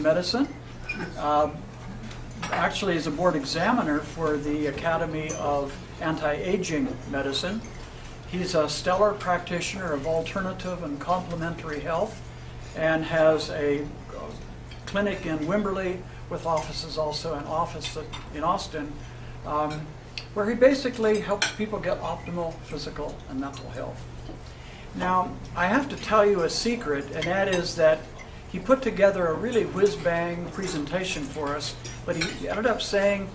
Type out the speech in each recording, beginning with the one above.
medicine. Actually is a board examiner for the Academy of Anti-Aging Medicine. He's a stellar practitioner of alternative and complementary health and has a clinic in Wimberley with offices also in Austin, where he basically helps people get optimal physical and mental health. Now, I have to tell you a secret, and that is that he put together a really whiz-bang presentation for us, but he ended up saying,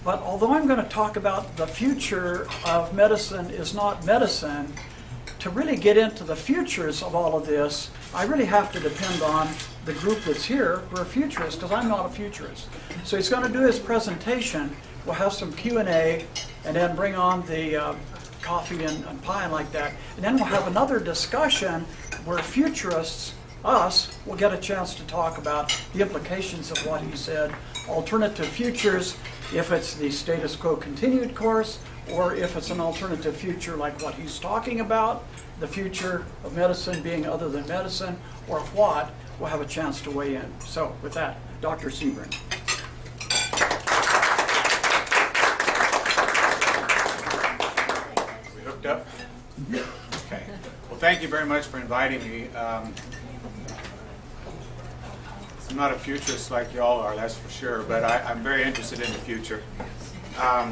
but although I'm going to talk about the future of medicine is not medicine, to really get into the futures of all of this, I really have to depend on the group that's here who are futurists, because I'm not a futurist. So he's going to do his presentation. We'll have some Q&A, and then bring on the coffee and pie and like that. And then we'll have another discussion where futurists, us, will get a chance to talk about the implications of what he said, alternative futures, if it's the status quo continued course, or if it's an alternative future like what he's talking about, the future of medicine being other than medicine, or what, we'll have a chance to weigh in. So with that, Dr. Sebring. We hooked up? Okay. Well, thank you very much for inviting me. I'm not a futurist like y'all are, that's for sure, but I'm very interested in the future. I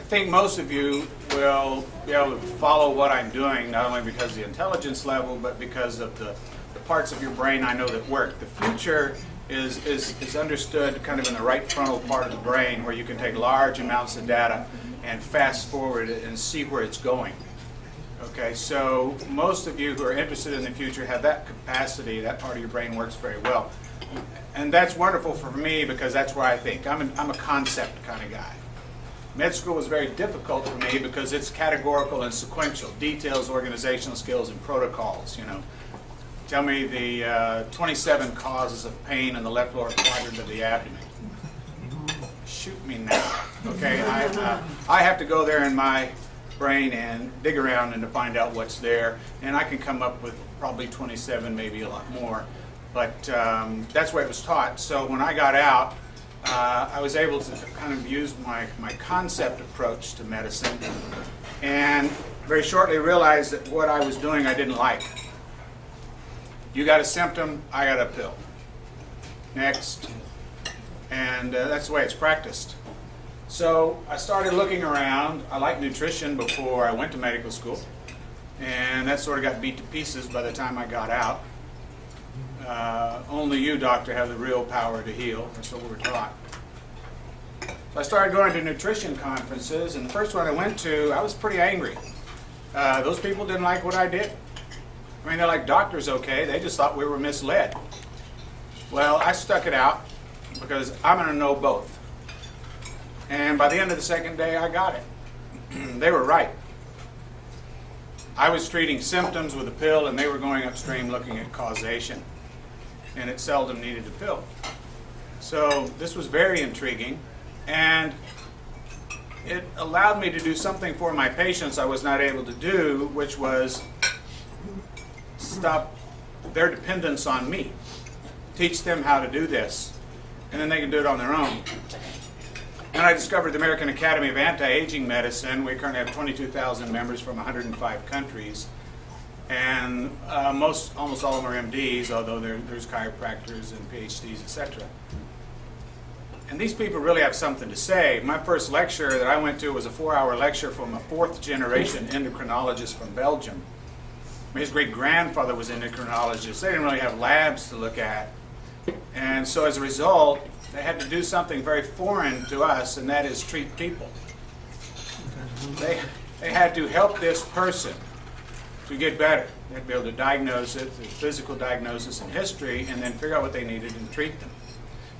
think most of you will be able to follow what I'm doing, not only because of the intelligence level, but because of the parts of your brain I know that work. The future is understood kind of in the right frontal part of the brain, where you can take large amounts of data and fast forward it and see where it's going. Okay, so most of you who are interested in the future have that capacity. That part of your brain works very well. And that's wonderful for me, because that's where I think. I'm a concept kind of guy. Med school was very difficult for me because it's categorical and sequential. Details, organizational skills, and protocols, you know. Tell me the 27 causes of pain in the left lower quadrant of the abdomen. Shoot me now. Okay, I have to go there in my brain and dig around and to find out what's there, and I can come up with probably 27, maybe a lot more, but that's the way it was taught. So when I got out, I was able to kind of use my concept approach to medicine, and very shortly realized that what I was doing I didn't like. You got a symptom, I got a pill. Next. And that's the way it's practiced. So I started looking around. I liked nutrition before I went to medical school, and that sort of got beat to pieces by the time I got out. Only you, doctor, have the real power to heal. That's what we were taught. So I started going to nutrition conferences, and the first one I went to, I was pretty angry. Those people didn't like what I did. I mean, they're like, doctors, okay, they just thought we were misled. Well, I stuck it out because I'm going to know both. And by the end of the second day, I got it. They were right. I was treating symptoms with a pill, and they were going upstream looking at causation. And it seldom needed a pill. So this was very intriguing, and it allowed me to do something for my patients I was not able to do, which was stop their dependence on me. Teach them how to do this, and then they can do it on their own. And I discovered the American Academy of Anti-Aging Medicine. We currently have 22,000 members from 105 countries. And almost all of them are MDs, although there's chiropractors and PhDs, etc. And these people really have something to say. My first lecture that I went to was a 4-hour lecture from a 4th-generation endocrinologist from Belgium. His great-grandfather was an endocrinologist. They didn't really have labs to look at. And so as a result, they had to do something very foreign to us, and that is treat people. They had to help this person to get better. They had to be able to diagnose it, the physical diagnosis and history, and then figure out what they needed and treat them.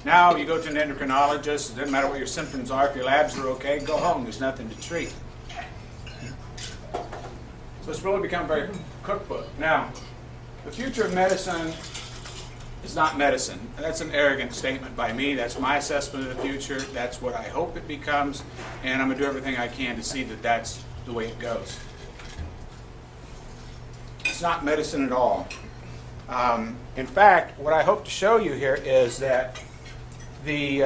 Now you go to an endocrinologist, it doesn't matter what your symptoms are, if your labs are okay, go home, there's nothing to treat. So it's really become very cookbook. Now, the future of medicine is not medicine. That's an arrogant statement by me. That's my assessment of the future. That's what I hope it becomes, and I'm going to do everything I can to see that that's the way it goes. It's not medicine at all. In fact, what I hope to show you here is that the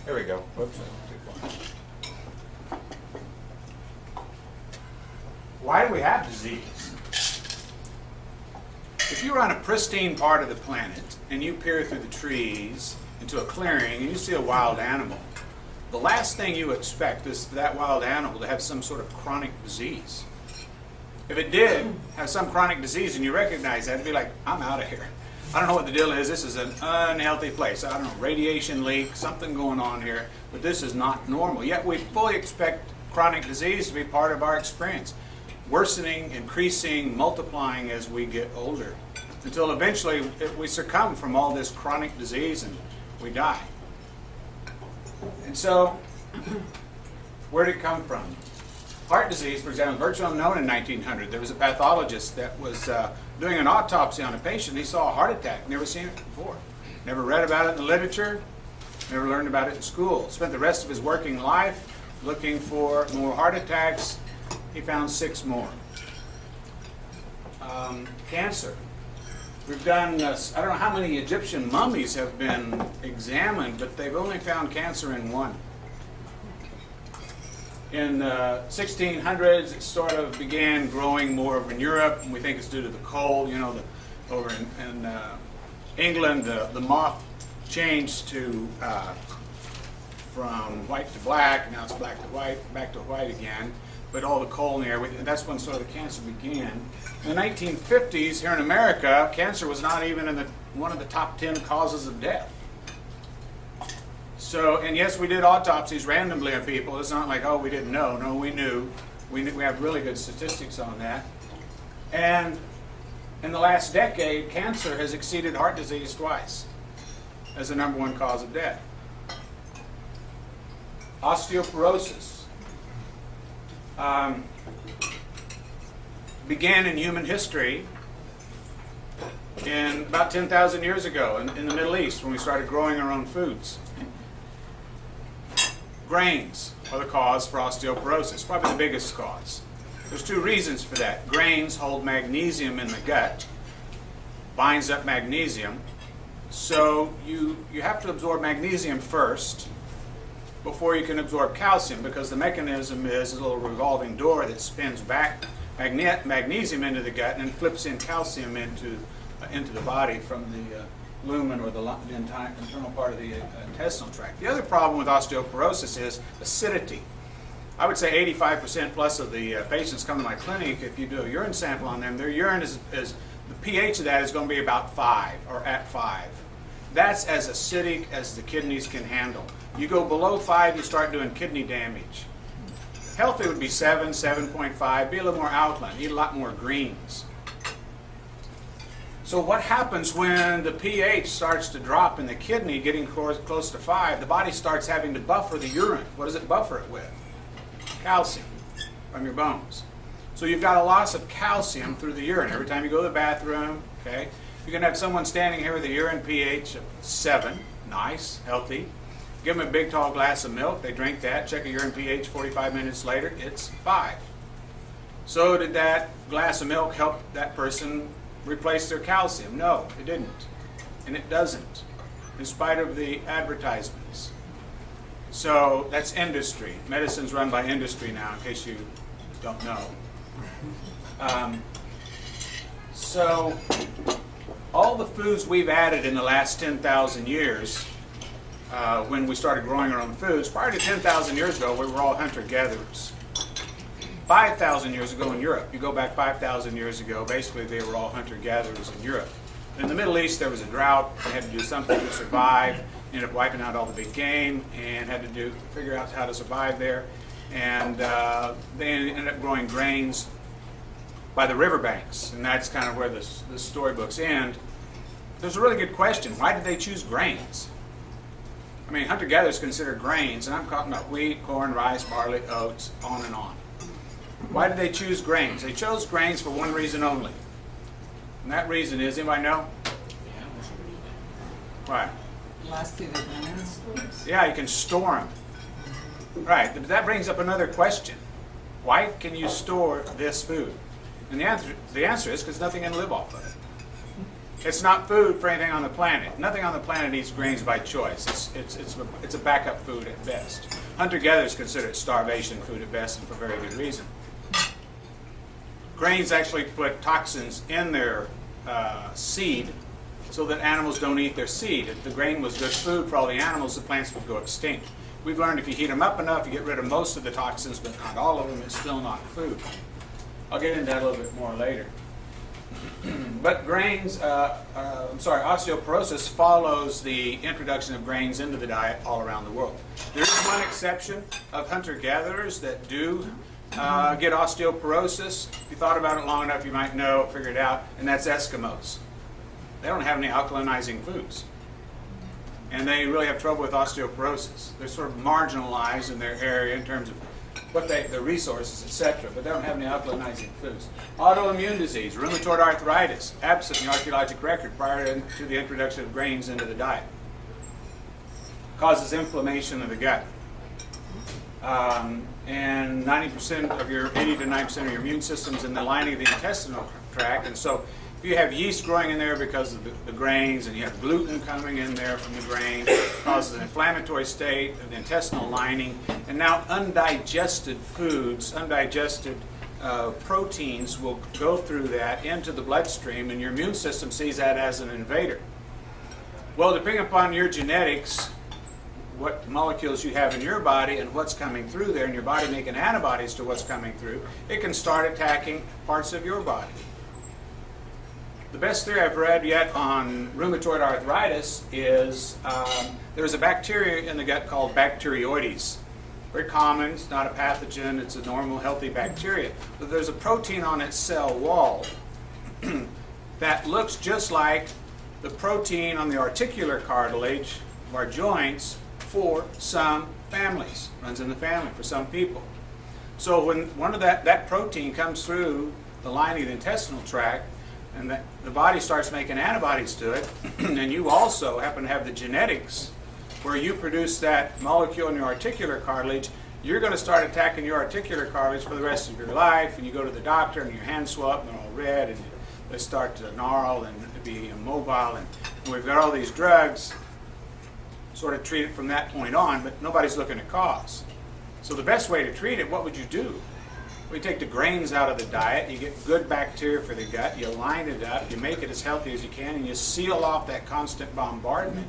here we go. Whoops. Why do we have disease? If you're on a pristine part of the planet and you peer through the trees into a clearing and you see a wild animal, the last thing you expect is for that wild animal to have some sort of chronic disease. If it did have some chronic disease and you recognize that, it'd be like, I'm out of here. I don't know what the deal is. This is an unhealthy place. I don't know, radiation leak, something going on here, but this is not normal. Yet we fully expect chronic disease to be part of our experience, worsening, increasing, multiplying as we get older, until eventually we succumb from all this chronic disease and we die. And so, where did it come from? Heart disease, for example, virtually unknown in 1900. There was a pathologist that was doing an autopsy on a patient. He saw a heart attack. Never seen it before. Never read about it in the literature. Never learned about it in school. Spent the rest of his working life looking for more heart attacks. He found 6 more. Cancer. We've done, I don't know how many Egyptian mummies have been examined, but they've only found cancer in 1. In the 1600s, it sort of began growing more over in Europe, and we think it's due to the cold. You know, over in England, the moth changed to from white to black. Now it's black to white, back to white again. But all the coal in the air, that's when sort of the cancer began. In the 1950s, here in America, cancer was not even in one of the top 10 causes of death. So, and yes, we did autopsies randomly on people. It's not like, oh, we didn't know. No, we knew. We have really good statistics on that. And in the last decade, cancer has exceeded heart disease twice as the #1 cause of death. Osteoporosis. Began in human history in about 10,000 years ago in the Middle East when we started growing our own foods. Grains are the cause for osteoporosis, probably the biggest cause. There's 2 reasons for that. Grains hold magnesium in the gut, binds up magnesium, so you have to absorb magnesium first before you can absorb calcium, because the mechanism is a little revolving door that spins back magnesium into the gut and then flips in calcium into the body from the lumen or the internal part of the intestinal tract. The other problem with osteoporosis is acidity. I would say 85% plus of the patients come to my clinic, if you do a urine sample on them, their urine is the pH of that is going to be about 5 or at 5. That's as acidic as the kidneys can handle. You go below 5, you start doing kidney damage. Healthy would be 7, 7.5, be a little more alkaline, eat a lot more greens. So what happens when the pH starts to drop in the kidney, getting close to 5, the body starts having to buffer the urine. What does it buffer it with? Calcium from your bones. So you've got a loss of calcium through the urine. Every time you go to the bathroom, okay, you can have someone standing here with a urine pH of 7, nice, healthy. Give them a big tall glass of milk, they drink that, check a urine pH 45 minutes later, it's 5. So did that glass of milk help that person replace their calcium? No, it didn't. And it doesn't, in spite of the advertisements. So that's industry. Medicine's run by industry now, in case you don't know. So all the foods we've added in the last 10,000 years, when we started growing our own foods, prior to 10,000 years ago, we were all hunter-gatherers. 5,000 years ago in Europe, you go back 5,000 years ago, basically they were all hunter-gatherers in Europe. In the Middle East, there was a drought. They had to do something to survive. Ended up wiping out all the big game and had to figure out how to survive there. And they ended up growing grains by the riverbanks, and that's kind of where the storybooks end. There's a really good question. Why did they choose grains? I mean, hunter-gatherers consider grains, and I'm talking about wheat, corn, rice, barley, oats, on and on. Why did they choose grains? They chose grains for one reason only. And that reason is, anybody know? Why? Last through the winter. Yeah, you can store them. Right, but that brings up another question. Why can you store this food? And the answer is because nothing can live off of it. It's not food for anything on the planet. Nothing on the planet eats grains by choice. It's a backup food at best. Hunter-gatherers consider it starvation food at best, and for very good reason. Grains actually put toxins in their seed so that animals don't eat their seed. If the grain was good food for all the animals, the plants would go extinct. We've learned if you heat them up enough, you get rid of most of the toxins, but not all of them. It's still not food. I'll get into that a little bit more later. But osteoporosis follows the introduction of grains into the diet all around the world. There is one exception of hunter-gatherers that do get osteoporosis. If you thought about it long enough, you might know, figure it out, and that's Eskimos. They don't have any alkalinizing foods. And they really have trouble with osteoporosis. They're sort of marginalized in their area in terms of the resources, etc., but they don't have any alkalinizing foods. Autoimmune disease, rheumatoid arthritis, absent in the archaeologic record prior to the introduction of grains into the diet. Causes inflammation of the gut. And 80 to 90% of your immune system's in the lining of the intestinal tract, and so if you have yeast growing in there because of the grains, and you have gluten coming in there from the grain, it causes an inflammatory state of the intestinal lining. And now undigested foods, undigested proteins will go through that into the bloodstream, and your immune system sees that as an invader. Well, depending upon your genetics, what molecules you have in your body and what's coming through there, and your body making antibodies to what's coming through, it can start attacking parts of your body. The best theory I've read yet on rheumatoid arthritis is there's a bacteria in the gut called Bacteroides. Very common, it's not a pathogen, it's a normal healthy bacteria. But there's a protein on its cell wall that looks just like the protein on the articular cartilage of our joints for some families. Runs in the family for some people. So when one of that protein comes through the lining of the intestinal tract, and the body starts making antibodies to it, and you also happen to have the genetics where you produce that molecule in your articular cartilage, you're going to start attacking your articular cartilage for the rest of your life, and you go to the doctor and your hands swell up and they're all red, and they start to gnarl and be immobile, and we've got all these drugs sort of treat it from that point on, but nobody's looking at cause. So the best way to treat it, what would you do? We take the grains out of the diet, you get good bacteria for the gut, you line it up, you make it as healthy as you can, and you seal off that constant bombardment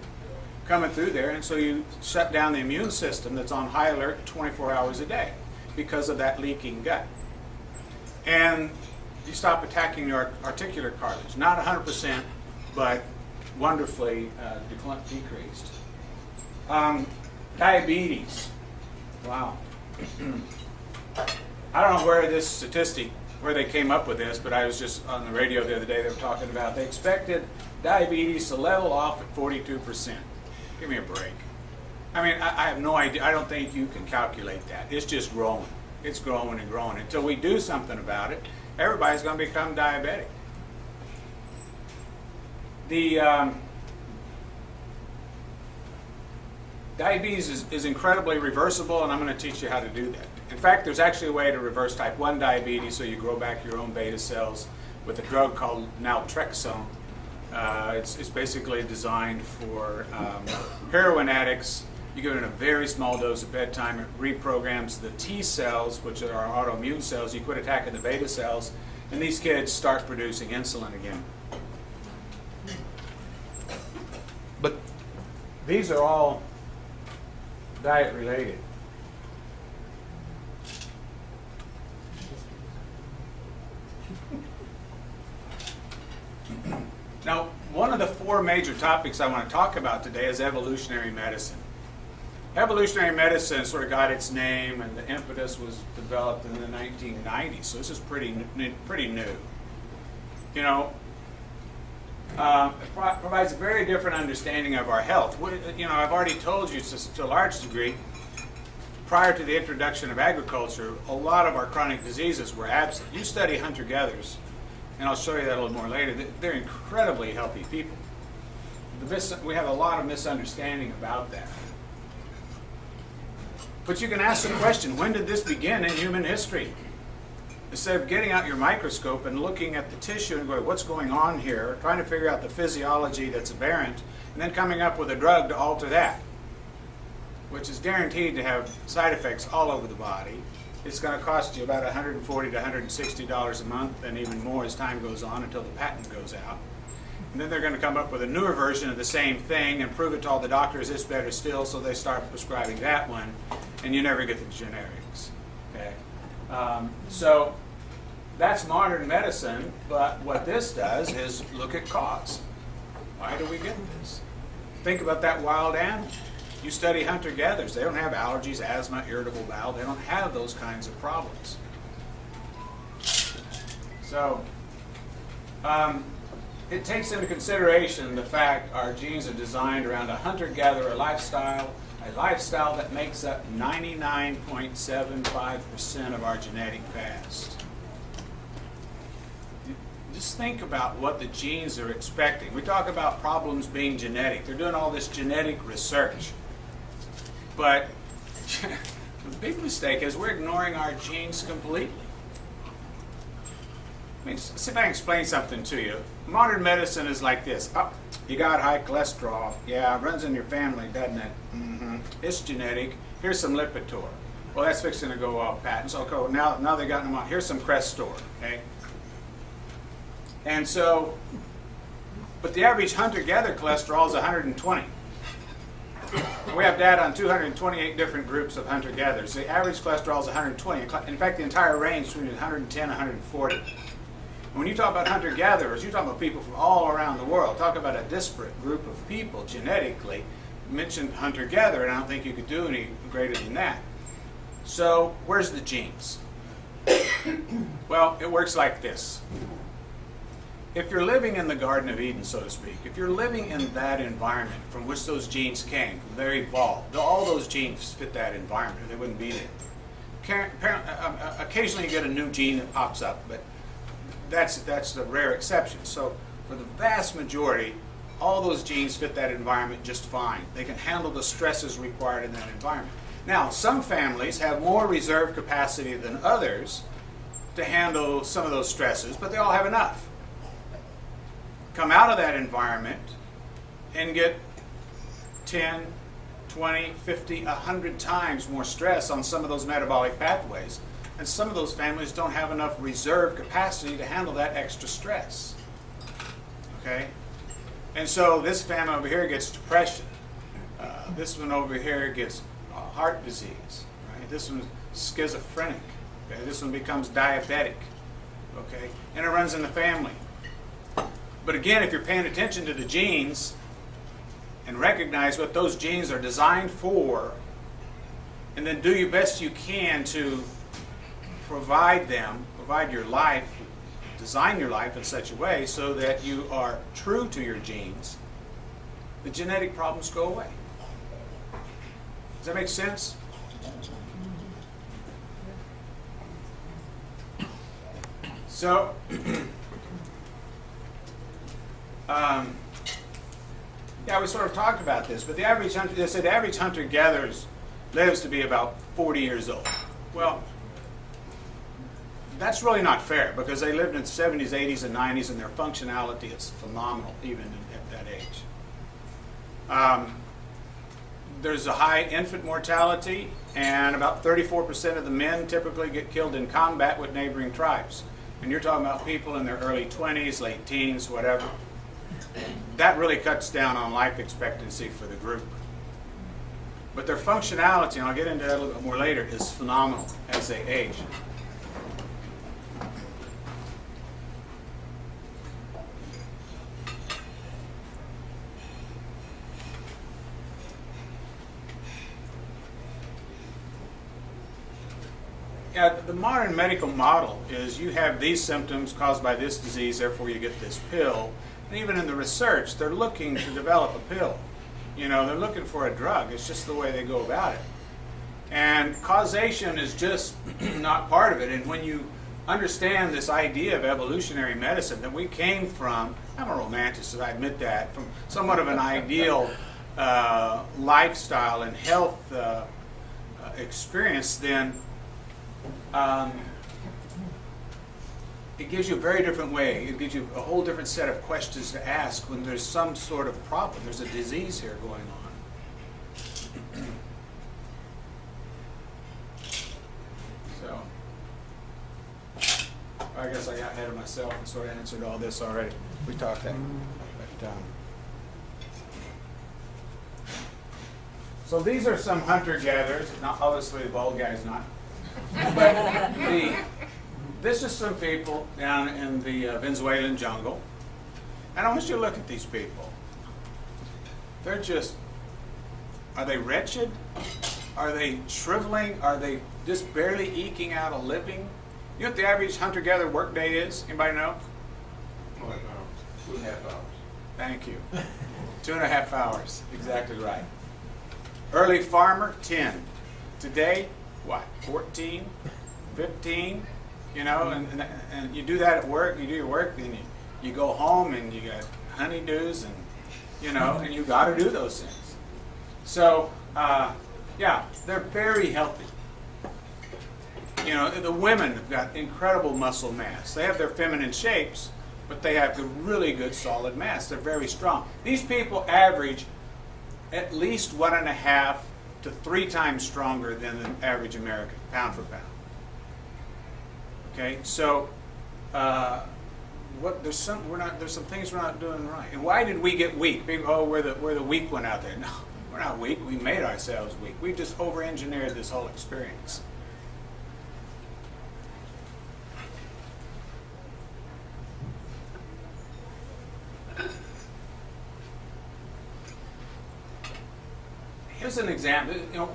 coming through there, and so you shut down the immune system that's on high alert 24 hours a day because of that leaking gut. And you stop attacking your articular cartilage. Not 100%, but wonderfully decreased. Diabetes. Wow. I don't know where they came up with this, but I was just on the radio the other day, they were talking about they expected diabetes to level off at 42%. Give me a break. I mean, I have no idea. I don't think you can calculate that. It's just growing. It's growing and growing. Until we do something about it, everybody's going to become diabetic. The diabetes is incredibly reversible, and I'm going to teach you how to do that. In fact, there's actually a way to reverse type 1 diabetes so you grow back your own beta cells with a drug called naltrexone. It's basically designed for heroin addicts. You give it in a very small dose at bedtime. It reprograms the T cells, which are our autoimmune cells. You quit attacking the beta cells, and these kids start producing insulin again. But these are all diet related. Now, one of the four major topics I want to talk about today is evolutionary medicine. Evolutionary medicine sort of got its name, and the impetus was developed in the 1990s, so this is pretty new. You know, it provides a very different understanding of our health. You know, I've already told you to a large degree, prior to the introduction of agriculture, a lot of our chronic diseases were absent. You study hunter-gatherers, and I'll show you that a little more later. They're incredibly healthy people. We have a lot of misunderstanding about that. But you can ask the question, when did this begin in human history? Instead of getting out your microscope and looking at the tissue and going, what's going on here, trying to figure out the physiology that's aberrant, and then coming up with a drug to alter that, which is guaranteed to have side effects all over the body. It's going to cost you about $140 to $160 a month, and even more as time goes on until the patent goes out. And then they're going to come up with a newer version of the same thing and prove it to all the doctors it's better still, so they start prescribing that one, and you never get the generics. Okay? So that's modern medicine, but what this does is look at cause. Why do we get this? Think about that wild animal. You study hunter-gatherers. They don't have allergies, asthma, irritable bowel. They don't have those kinds of problems. So it takes into consideration the fact our genes are designed around a hunter-gatherer lifestyle, a lifestyle that makes up 99.75% of our genetic past. Just think about what the genes are expecting. We talk about problems being genetic. They're doing all this genetic research. But the big mistake is we're ignoring our genes completely. I mean, see if I can explain something to you. Modern medicine is like this. Oh, you got high cholesterol. Yeah, it runs in your family, doesn't it? Mm-hmm. It's genetic. Here's some Lipitor. Well, that's fixing to go off patent. So okay, now they've gotten them on. Here's some Crestor. Okay? And so, but the average hunter-gatherer cholesterol is 120. We have data on 228 different groups of hunter-gatherers. The average cholesterol is 120. In fact, the entire range between 110 and 140. When you talk about hunter-gatherers, you're talking about people from all around the world. Talk about a disparate group of people genetically. You mentioned hunter-gatherer, and I don't think you could do any greater than that. So, where's the genes? Well, it works like this. If you're living in the Garden of Eden, so to speak, if you're living in that environment from which those genes came, they're evolved. All those genes fit that environment, or they wouldn't be there. Occasionally you get a new gene that pops up, but that's the rare exception. So for the vast majority, all those genes fit that environment just fine. They can handle the stresses required in that environment. Now, some families have more reserve capacity than others to handle some of those stresses, but they all have enough. Come out of that environment and get 10, 20, 50, 100 times more stress on some of those metabolic pathways. And some of those families don't have enough reserve capacity to handle that extra stress. Okay? And so this family over here gets depression. This one over here gets heart disease. Right? This one's schizophrenic. Okay? This one becomes diabetic. Okay? And it runs in the family. But again, if you're paying attention to the genes and recognize what those genes are designed for, and then do your best you can to provide your life, design your life in such a way so that you are true to your genes, the genetic problems go away. Does that make sense? So, yeah, we sort of talked about this, but the average hunter, they said the average hunter-gatherer lives to be about 40 years old. Well, that's really not fair because they lived in the 70s, 80s, and 90s, and their functionality is phenomenal even at that age. There's a high infant mortality, and about 34% of the men typically get killed in combat with neighboring tribes. And you're talking about people in their early 20s, late teens, whatever. That really cuts down on life expectancy for the group. But their functionality, and I'll get into that a little bit more later, is phenomenal as they age. Yeah, the modern medical model is you have these symptoms caused by this disease, therefore you get this pill. And even in the research, they're looking to develop a pill. You know, they're looking for a drug. It's just the way they go about it. And causation is just not part of it. And when you understand this idea of evolutionary medicine, that we came from, I'm a romanticist, I admit that, from somewhat of an ideal lifestyle and health experience, then it gives you a very different way. It gives you a whole different set of questions to ask when there's some sort of problem. There's a disease here going on. So, I guess I got ahead of myself and sort of answered all this already. We talked that. But, so these are some hunter-gatherers. Not obviously the bald guy's not. But this is some people down in the Venezuelan jungle. And I want you to look at these people. They're just, are they wretched? Are they shriveling? Are they just barely eking out a living? You know what the average hunter-gatherer work day is? Anybody know? 2.5 hours. Thank you. 2.5 hours. Exactly right. Early farmer, 10. Today, what, 14, 15? You know, and you do that at work, you do your work, then you go home and you got honeydews and, you know, and you got to do those things. So, yeah, they're very healthy. You know, the women have got incredible muscle mass. They have their feminine shapes, but they have the really good solid mass. They're very strong. These people average at least 1.5 to 3 times stronger than the average American, pound for pound. Okay, so there's some things we're not doing right. And why did we get weak? People, oh, we're the weak one out there. No, we're not weak. We made ourselves weak. We just over-engineered this whole experience. Here's an example. You know,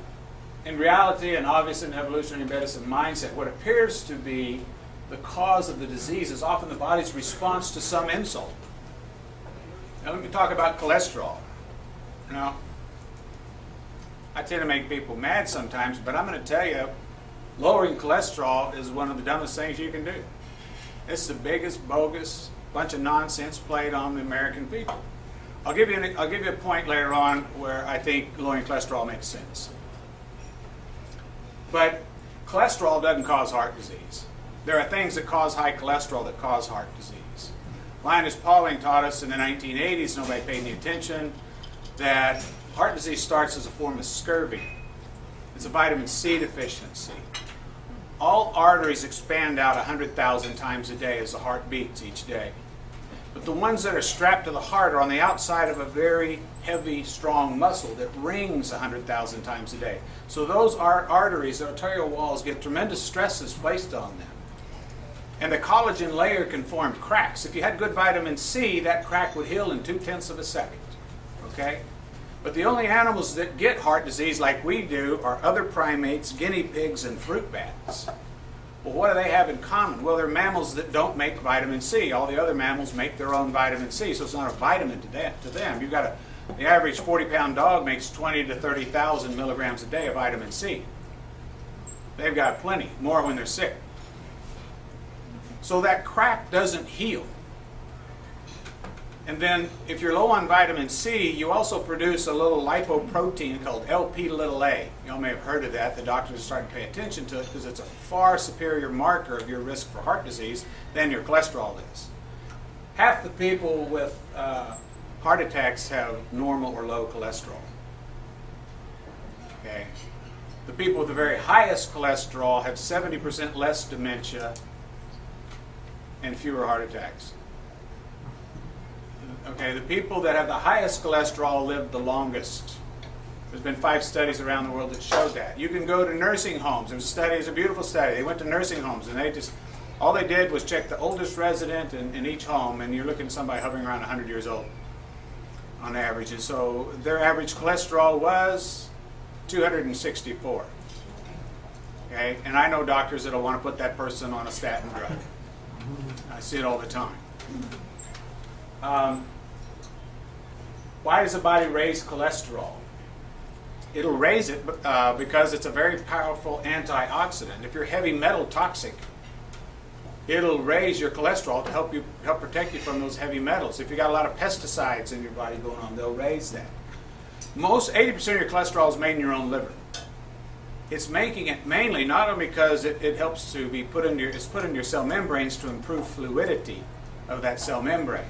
in reality and obviously in evolutionary medicine mindset, what appears to be the cause of the disease is often the body's response to some insult. Now let me talk about cholesterol. You know, I tend to make people mad sometimes, but I'm going to tell you, lowering cholesterol is one of the dumbest things you can do. It's the biggest bogus bunch of nonsense played on the American people. I'll give you a point later on where I think lowering cholesterol makes sense. But cholesterol doesn't cause heart disease. There are things that cause high cholesterol that cause heart disease. Linus Pauling taught us in the 1980s, nobody paid any attention, that heart disease starts as a form of scurvy. It's a vitamin C deficiency. All arteries expand out 100,000 times a day as the heart beats each day. But the ones that are strapped to the heart are on the outside of a very heavy, strong muscle that rings 100,000 times a day. So those arteries, the arterial walls, get tremendous stresses placed on them. And the collagen layer can form cracks. If you had good vitamin C, that crack would heal in 0.2 of a second. Okay? But the only animals that get heart disease like we do are other primates, guinea pigs, and fruit bats. Well, what do they have in common? Well, they're mammals that don't make vitamin C. All the other mammals make their own vitamin C, so it's not a vitamin to them. You've got the average 40-pound dog makes 20 to 30,000 milligrams a day of vitamin C. They've got plenty, more when they're sick. So that crack doesn't heal. And then if you're low on vitamin C, you also produce a little lipoprotein called Lp(a). You all may have heard of that. The doctors are starting to pay attention to it because it's a far superior marker of your risk for heart disease than your cholesterol is. Half the people with heart attacks have normal or low cholesterol. Okay. The people with the very highest cholesterol have 70% less dementia and fewer heart attacks. Okay, the people that have the highest cholesterol live the longest. There's been 5 studies around the world that show that. You can go to nursing homes. There's a study, it's a beautiful study. They went to nursing homes and all they did was check the oldest resident in each home, and you're looking at somebody hovering around 100 years old on average. And so their average cholesterol was 264. Okay, and I know doctors that'll want to put that person on a statin drug. I see it all the time. Why does the body raise cholesterol? It'll raise it because it's a very powerful antioxidant. If you're heavy metal toxic, it'll raise your cholesterol to help protect you from those heavy metals. If you got a lot of pesticides in your body going on, they'll raise that. 80% of your cholesterol is made in your own liver. It's making it mainly not only because it helps to be put into it's put into your cell membranes to improve fluidity of that cell membrane,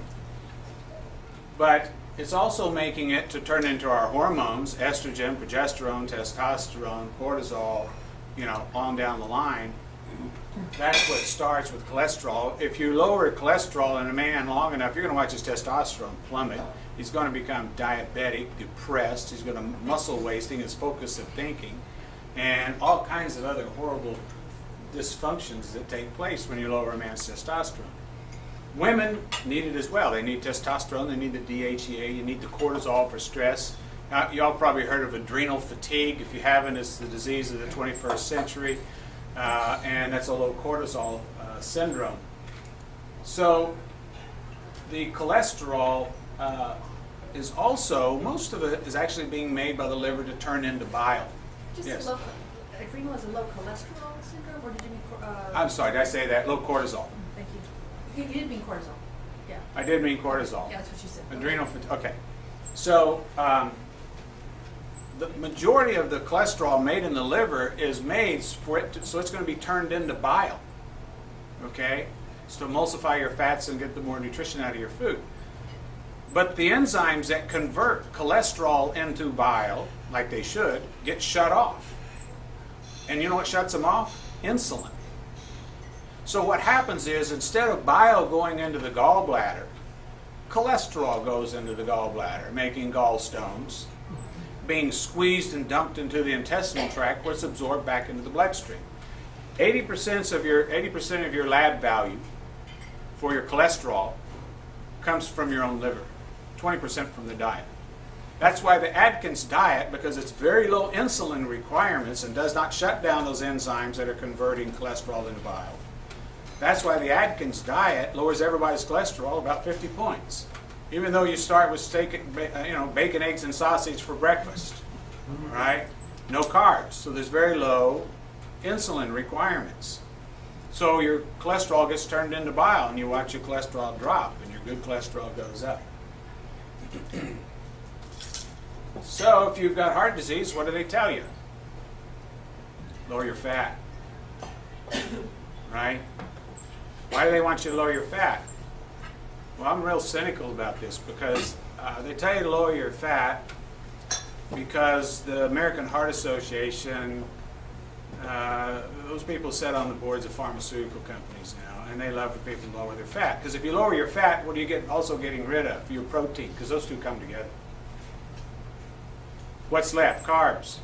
but it's also making it to turn into our hormones: estrogen, progesterone, testosterone, cortisol, on down the line. That's what starts with cholesterol. If you lower cholesterol in a man long enough, you're going to watch his testosterone plummet. He's going to become diabetic, depressed. He's going to muscle wasting, his focus of thinking, and all kinds of other horrible dysfunctions that take place when you lower a man's testosterone. Women need it as well. They need testosterone, they need the DHEA, you need the cortisol for stress. You all probably heard of adrenal fatigue. If you haven't, it's the disease of the 21st century, and that's a low cortisol syndrome. So the cholesterol is also, most of it is actually being made by the liver to turn into bile. Just Yes. adrenal is a low cholesterol syndrome, or did you mean? I'm sorry, did I say that? Low cortisol. Thank you. You did mean cortisol. Yeah. I did mean cortisol. Yeah, that's what you said. Adrenal fatigue. Okay. So the majority of the cholesterol made in the liver is made for it so it's going to be turned into bile. Okay? It's to emulsify your fats and get the more nutrition out of your food. But the enzymes that convert cholesterol into bile, like they should, get shut off. And you know what shuts them off? Insulin. So what happens is, instead of bile going into the gallbladder, cholesterol goes into the gallbladder, making gallstones, being squeezed and dumped into the intestinal tract, where it's absorbed back into the bloodstream. 80% of your lab value for your cholesterol comes from your own liver, 20% from the diet. That's why the Atkins diet, because it's very low insulin requirements and does not shut down those enzymes that are converting cholesterol into bile. That's why the Atkins diet lowers everybody's cholesterol about 50 points, even though you start with steak, bacon, eggs, and sausage for breakfast, right? No carbs, so there's very low insulin requirements. So your cholesterol gets turned into bile, and you watch your cholesterol drop, and your good cholesterol goes up. So if you've got heart disease, what do they tell you? Lower your fat, right? Why do they want you to lower your fat? Well, I'm real cynical about this, because they tell you to lower your fat because the American Heart Association, those people sit on the boards of pharmaceutical companies now, and they love for people to lower their fat. Because if you lower your fat, what are you also getting rid of? Your protein, because those two come together. What's left? Carbs.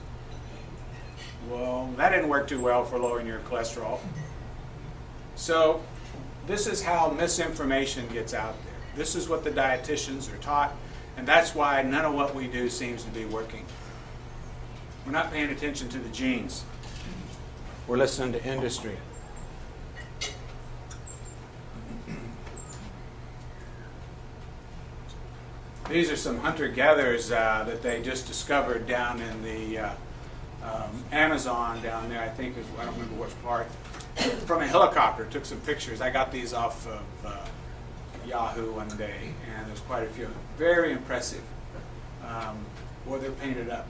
Well, that didn't work too well for lowering your cholesterol. So this is how misinformation gets out there. This is what the dietitians are taught, and that's why none of what we do seems to be working. We're not paying attention to the genes. We're listening to industry. These are some hunter-gatherers that they just discovered down in the Amazon down there, I think, I don't remember which part, from a helicopter. Took some pictures. I got these off of Yahoo one day, and there's quite a few. Very impressive. Boy, they're painted up.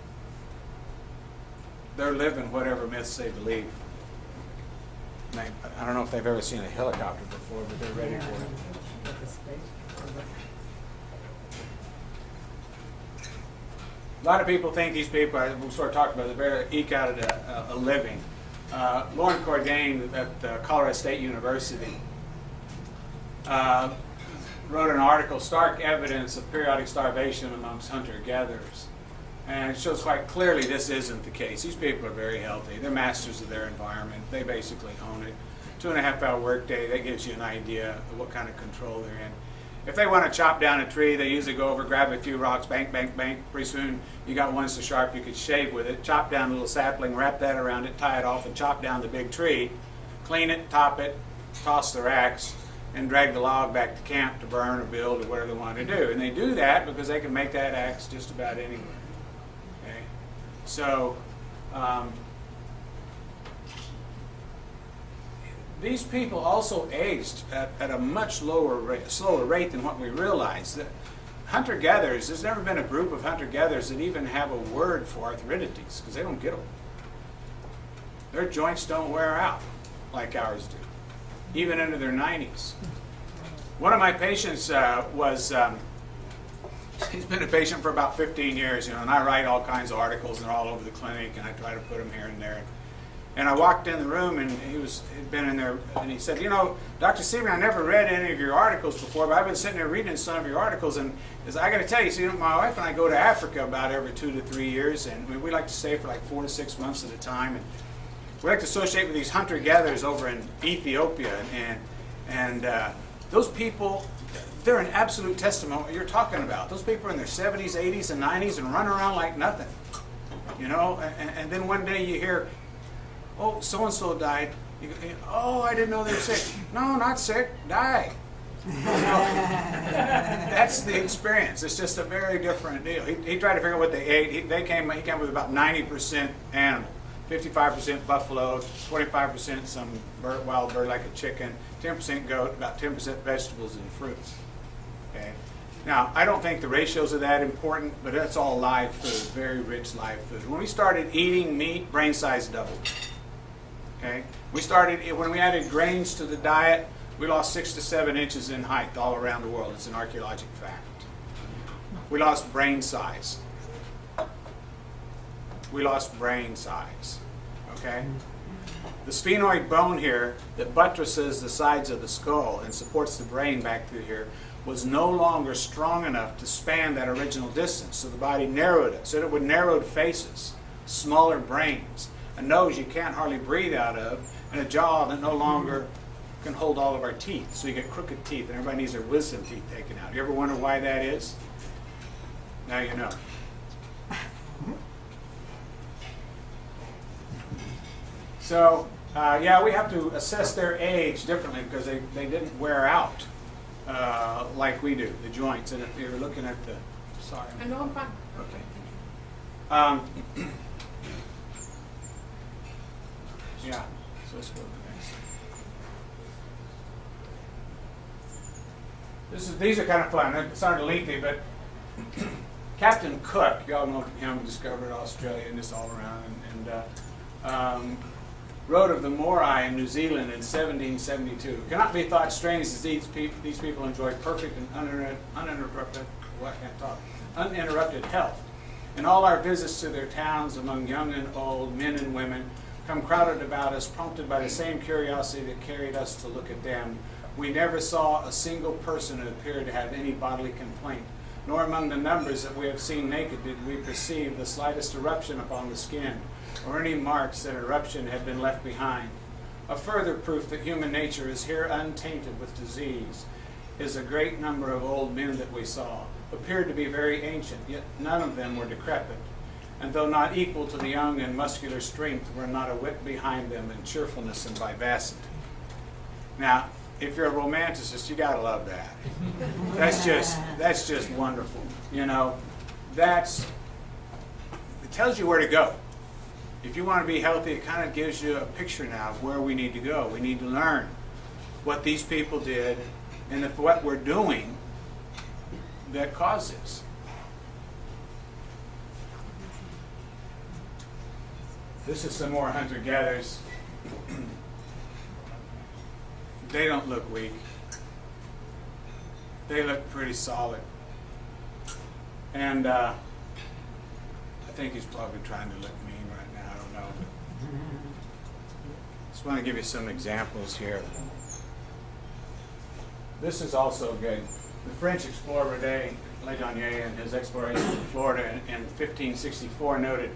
They're living whatever myths they believe. I don't know if they've ever seen a helicopter before, but they're ready for it. A lot of people think these people, we'll sort of talk about it, they're eke out a living. Lauren Cordain at Colorado State University wrote an article, Stark Evidence of Periodic Starvation Amongst Hunter-Gatherers. And it shows quite clearly this isn't the case. These people are very healthy. They're masters of their environment. They basically own it. 2.5-hour workday, that gives you an idea of what kind of control they're in. If they want to chop down a tree, they usually go over, grab a few rocks, bank, bank, bank. Pretty soon you got one so sharp you could shave with it. Chop down a little sapling, wrap that around it, tie it off, and chop down the big tree. Clean it, top it, toss their axe, and drag the log back to camp to burn or build or whatever they want to do. And they do that because they can make that axe just about anywhere. Okay? So these people also aged at a much slower rate than what we realize. Hunter-gatherers, there's never been a group of hunter-gatherers that even have a word for arthritis, because they don't get them. their joints don't wear out like ours do, even into their 90s. One of my patients he's been a patient for about 15 years, and I write all kinds of articles, and they're all over the clinic, and I try to put them here and there. And I walked in the room, and he'd been in there, and he said, Dr. Seaman, I never read any of your articles before, but I've been sitting there reading some of your articles, and I got to tell you, see, my wife and I go to Africa about every 2 to 3 years, and we like to stay for like 4 to 6 months at a time, and we like to associate with these hunter-gatherers over in Ethiopia, and those people, they're an absolute testimony what you're talking about. Those people are in their 70s, 80s, and 90s and run around like nothing, and then one day you hear, oh, so-and-so died. Oh, I didn't know they were sick. No, not sick, died. That's the experience. It's just a very different deal. He tried to figure out what they ate. He came with about 90% animal, 55% buffalo, 25% some wild bird like a chicken, 10% goat, about 10% vegetables and fruits. Okay. Now, I don't think the ratios are that important, but that's all live food, very rich live food. When we started eating meat, brain size doubled. Okay. When we added grains to the diet, we lost 6 to 7 inches in height all around the world. It's an archaeologic fact. We lost brain size. We lost brain size. Okay? The sphenoid bone here that buttresses the sides of the skull and supports the brain back through here was no longer strong enough to span that original distance. So the body narrowed it. So it would narrowed faces, smaller brains, a nose you can't hardly breathe out of, and a jaw that no longer can hold all of our teeth. So you get crooked teeth, and everybody needs their wisdom teeth taken out. You ever wonder why that is? Now you know. So, yeah, we have to assess their age differently because they didn't wear out like we do, the joints. And if you're looking at the, sorry. I know, I'm fine. Okay. Yeah, so let's go to the next. These are kind of fun. It's not lengthy, but Captain Cook, y'all know him, discovered Australia and this all around, and wrote of the Morai in New Zealand in 1772. It cannot be thought strange as these people enjoy perfect and uninterrupted health. In all our visits to their towns, among young and old, men and women, come crowded about us, prompted by the same curiosity that carried us to look at them. We never saw a single person who appeared to have any bodily complaint, nor among the numbers that we have seen naked did we perceive the slightest eruption upon the skin, or any marks that eruption had been left behind. A further proof that human nature is here untainted with disease is a great number of old men that we saw, appeared to be very ancient, yet none of them were decrepit, and though not equal to the young and muscular strength, were not a whit behind them in cheerfulness and vivacity. Now, if you're a romanticist, you gotta love that. That's just wonderful. It tells you where to go. If you want to be healthy, it kind of gives you a picture now of where we need to go. We need to learn what these people did and what we're doing that caused this. This is some more hunter-gatherers. They don't look weak. They look pretty solid. And I think he's probably trying to look mean right now. I don't know. But just want to give you some examples here. This is also good. The French explorer Rene Ledonnier, in his exploration of Florida in 1564, noted,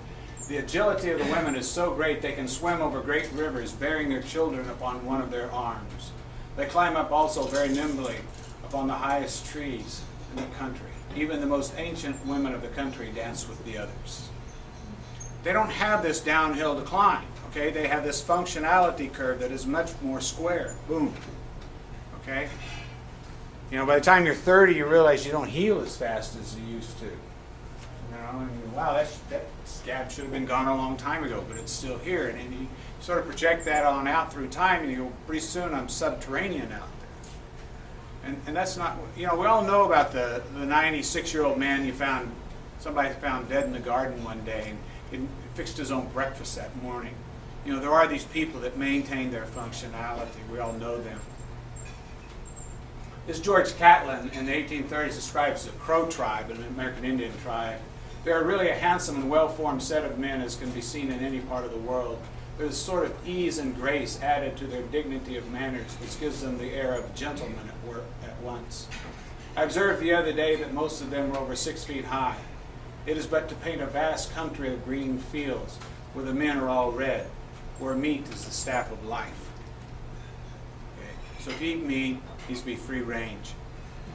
"The agility of the women is so great they can swim over great rivers, bearing their children upon one of their arms. They climb up also very nimbly upon the highest trees in the country. Even the most ancient women of the country dance with the others." They don't have this downhill decline, okay? They have this functionality curve that is much more square. Boom. Okay? By the time you're 30, you realize you don't heal as fast as you used to. Wow, that scab should have been gone a long time ago, but it's still here. And you sort of project that on out through time, and you go, pretty soon I'm subterranean out there. And that's not, we all know about the 96-year-old man somebody found dead in the garden one day, and he fixed his own breakfast that morning. You know, there are these people that maintain their functionality. We all know them. This George Catlin in the 1830s describes the Crow tribe, an American Indian tribe. They are really a handsome and well-formed set of men as can be seen in any part of the world. There's a sort of ease and grace added to their dignity of manners, which gives them the air of gentlemen at work at once. I observed the other day that most of them were over 6 feet high. It is but to paint a vast country of green fields, where the men are all red, where meat is the staff of life. Okay? So if you eat meat, it needs to be free range.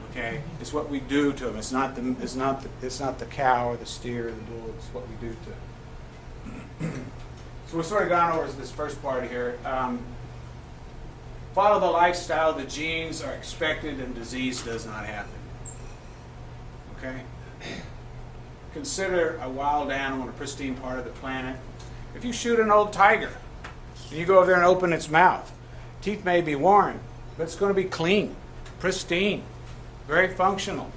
Okay? It's what we do to them. It's not the cow or the steer or the bull. It's what we do to them. So we've sort of gone over this first part here. Follow the lifestyle. The genes are expected and disease does not happen. Okay? Consider a wild animal in a pristine part of the planet. If you shoot an old tiger and you go over there and open its mouth, teeth may be worn, but it's going to be clean, pristine, very functional.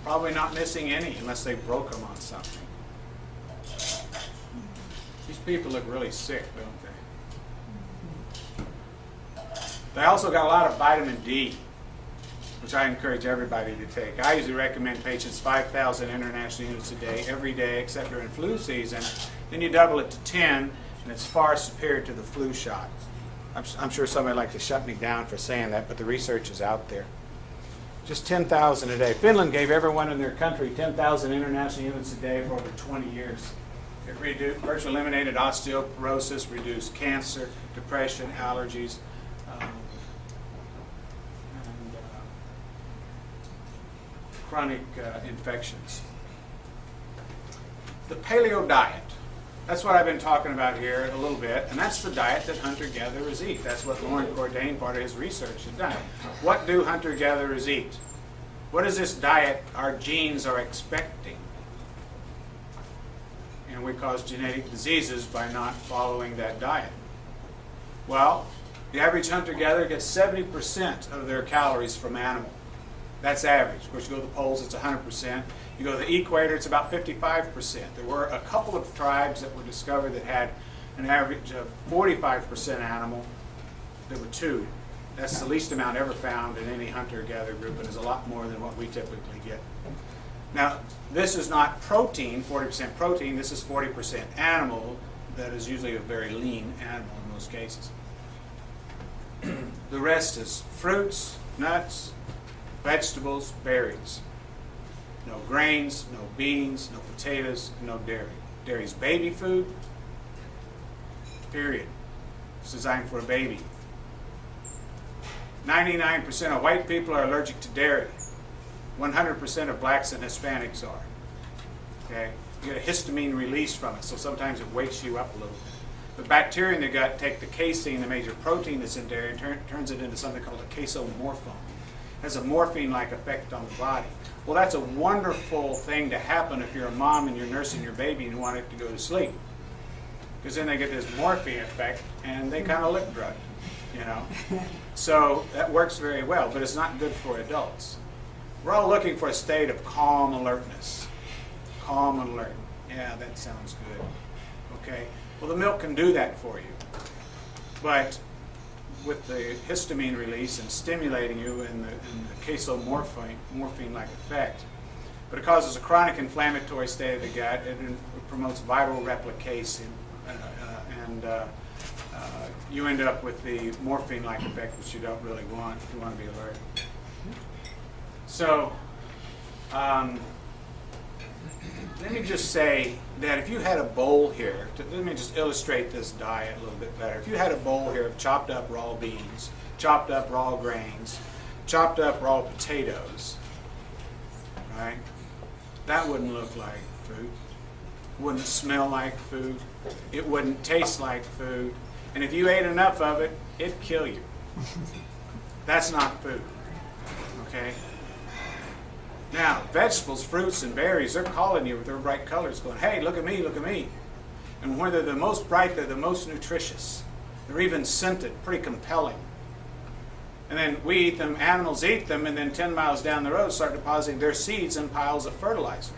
Probably not missing any unless they broke them on something. These people look really sick, don't they? They also got a lot of vitamin D, which I encourage everybody to take. I usually recommend patients 5,000 international units a day, every day, except during flu season. Then you double it to 10, and it's far superior to the flu shot. I'm sure somebody would like to shut me down for saying that, but the research is out there. Just 10,000 a day. Finland gave everyone in their country 10,000 international units a day for over 20 years. It virtually eliminated osteoporosis, reduced cancer, depression, allergies, and chronic infections. The paleo diet. That's what I've been talking about here a little bit, and that's the diet that hunter-gatherers eat. That's what Loren Cordain, part of his research, has done. What do hunter-gatherers eat? What is this diet our genes are expecting? And we cause genetic diseases by not following that diet. Well, the average hunter-gatherer gets 70% of their calories from animal. That's average. Of course, you go to the poles, it's 100%. You go to the equator, it's about 55%. There were a couple of tribes that were discovered that had an average of 45% animal. There were 2. That's the least amount ever found in any hunter-gatherer group, and is a lot more than what we typically get. Now, this is not protein, 40% protein. This is 40% animal. That is usually a very lean animal in most cases. The rest is fruits, nuts, vegetables, berries. No grains, no beans, no potatoes, no dairy. Dairy is baby food, period. It's designed for a baby. 99% of white people are allergic to dairy. 100% of blacks and Hispanics are. Okay? You get a histamine release from it, so sometimes it wakes you up a little bit. The bacteria in the gut take the casein, the major protein that's in dairy, and turns it into something called a casomorphone. It has a morphine-like effect on the body. Well, that's a wonderful thing to happen if you're a mom and you're nursing your baby and you want it to go to sleep. Because then they get this morphine effect and they kind of look drugged, you know. So that works very well, but it's not good for adults. We're all looking for a state of calm alertness. Calm and alert. Yeah, that sounds good. Okay. Well, the milk can do that for you. But with the histamine release and stimulating you in the casomorphine-like effect, but it causes a chronic inflammatory state of the gut. It promotes viral replication, and you end up with the morphine-like effect, which you don't really want if you want to be alert. So, let me just say that if you had a bowl here, let me just illustrate this diet a little bit better. If you had a bowl here of chopped up raw beans, chopped up raw grains, chopped up raw potatoes, right? That wouldn't look like food. It wouldn't smell like food. It wouldn't taste like food. And if you ate enough of it, it'd kill you. That's not food, okay? Now, vegetables, fruits, and berries, they're calling you with their bright colors, going, hey, look at me, look at me. And when they're the most bright, they're the most nutritious. They're even scented, pretty compelling. And then we eat them, animals eat them, and then 10 miles down the road start depositing their seeds in piles of fertilizer.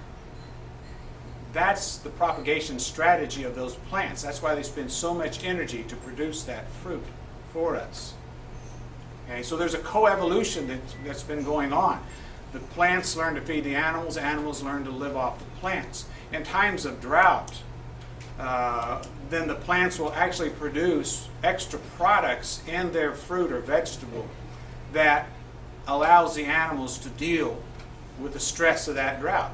that's the propagation strategy of those plants. That's why they spend so much energy to produce that fruit for us. Okay, so there's a coevolution that's been going on. The plants learn to feed the animals learn to live off the plants. In times of drought, then the plants will actually produce extra products in their fruit or vegetable that allows the animals to deal with the stress of that drought.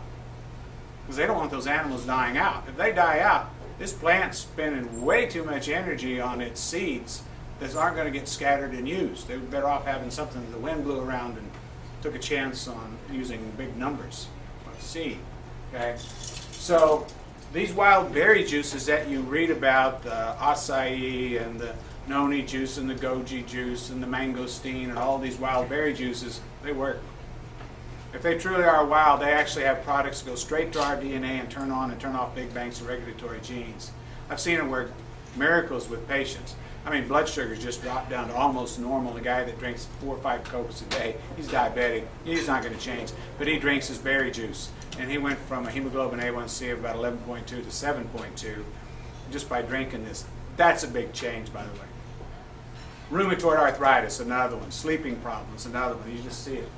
Because they don't want those animals dying out. If they die out, this plant's spending way too much energy on its seeds that aren't going to get scattered and used. They were better off having something that the wind blew around and took a chance on using big numbers of seed. Okay? So these wild berry juices that you read about, the acai and the noni juice and the goji juice and the mangosteen and all these wild berry juices, they work. If they truly are wild, they actually have products that go straight to our DNA and turn on and turn off big banks of regulatory genes. I've seen it work miracles with patients. I mean, blood sugars just dropped down to almost normal. The guy that drinks 4 or 5 Cokes a day, he's diabetic. He's not going to change, but he drinks his berry juice. And he went from a hemoglobin A1C of about 11.2 to 7.2 just by drinking this. That's a big change, by the way. Rheumatoid arthritis, another one. Sleeping problems, another one. You just see it.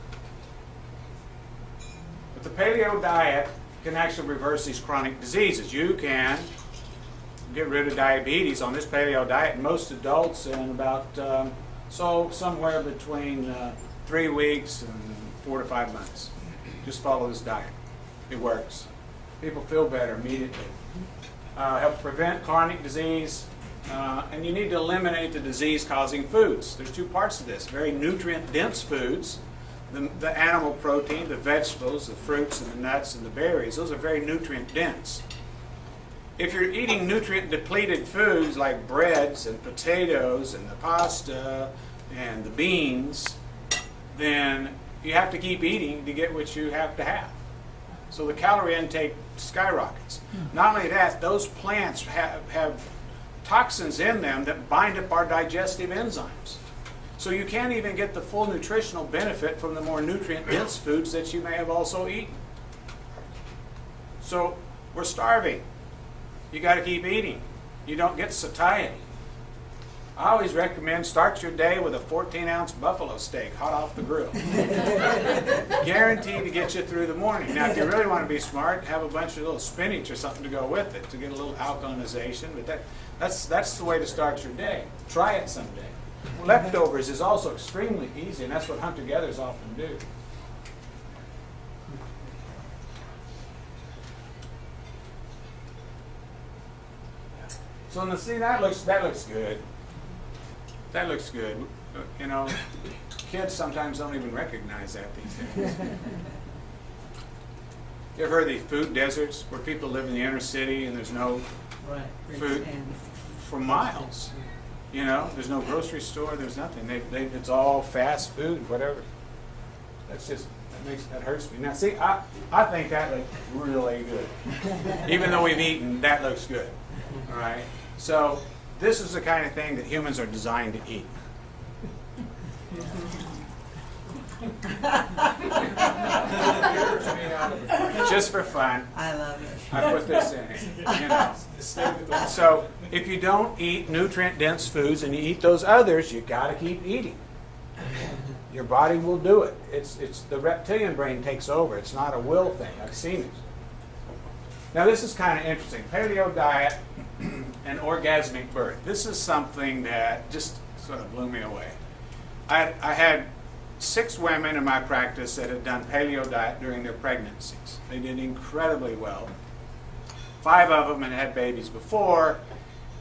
But the paleo diet can actually reverse these chronic diseases. You can get rid of diabetes on this paleo diet. Most adults in about, somewhere between 3 weeks and 4 to 5 months. Just follow this diet. It works. People feel better immediately. Helps prevent chronic disease. And you need to eliminate the disease-causing foods. There's 2 parts to this. Very nutrient-dense foods. The animal protein, the vegetables, the fruits, and the nuts, and the berries. Those are very nutrient-dense. If you're eating nutrient-depleted foods like breads and potatoes and the pasta and the beans, then you have to keep eating to get what you have to have. So the calorie intake skyrockets. Not only that, those plants have toxins in them that bind up our digestive enzymes. So you can't even get the full nutritional benefit from the more nutrient-dense foods that you may have also eaten. So we're starving. You got to keep eating. You don't get satiety. I always recommend start your day with a 14-ounce buffalo steak hot off the grill. Guaranteed to get you through the morning. Now, if you really want to be smart, have a bunch of little spinach or something to go with it to get a little alkalinization. But that's the way to start your day. Try it someday. Leftovers is also extremely easy, and that's what hunter-gatherers often do. So now, see, that looks good. That looks good. You know, kids sometimes don't even recognize that these days. You ever heard of these food deserts where people live in the inner city and there's no food for miles? You know, there's no grocery store, there's nothing. It's all fast food, whatever. That's just, that hurts me. Now, see, I think that looks really good. Even though we've eaten, that looks good. All right? So this is the kind of thing that humans are designed to eat. Just for fun. I love it. I put this in it. You know. So if you don't eat nutrient-dense foods and you eat those others, you got to keep eating. Your body will do it. It's the reptilian brain takes over. It's not a will thing. I've seen it. Now this is kind of interesting. Paleo diet and orgasmic birth. This is something that just sort of blew me away. I had 6 women in my practice that had done paleo diet during their pregnancies. They did incredibly well. 5 of them had had babies before,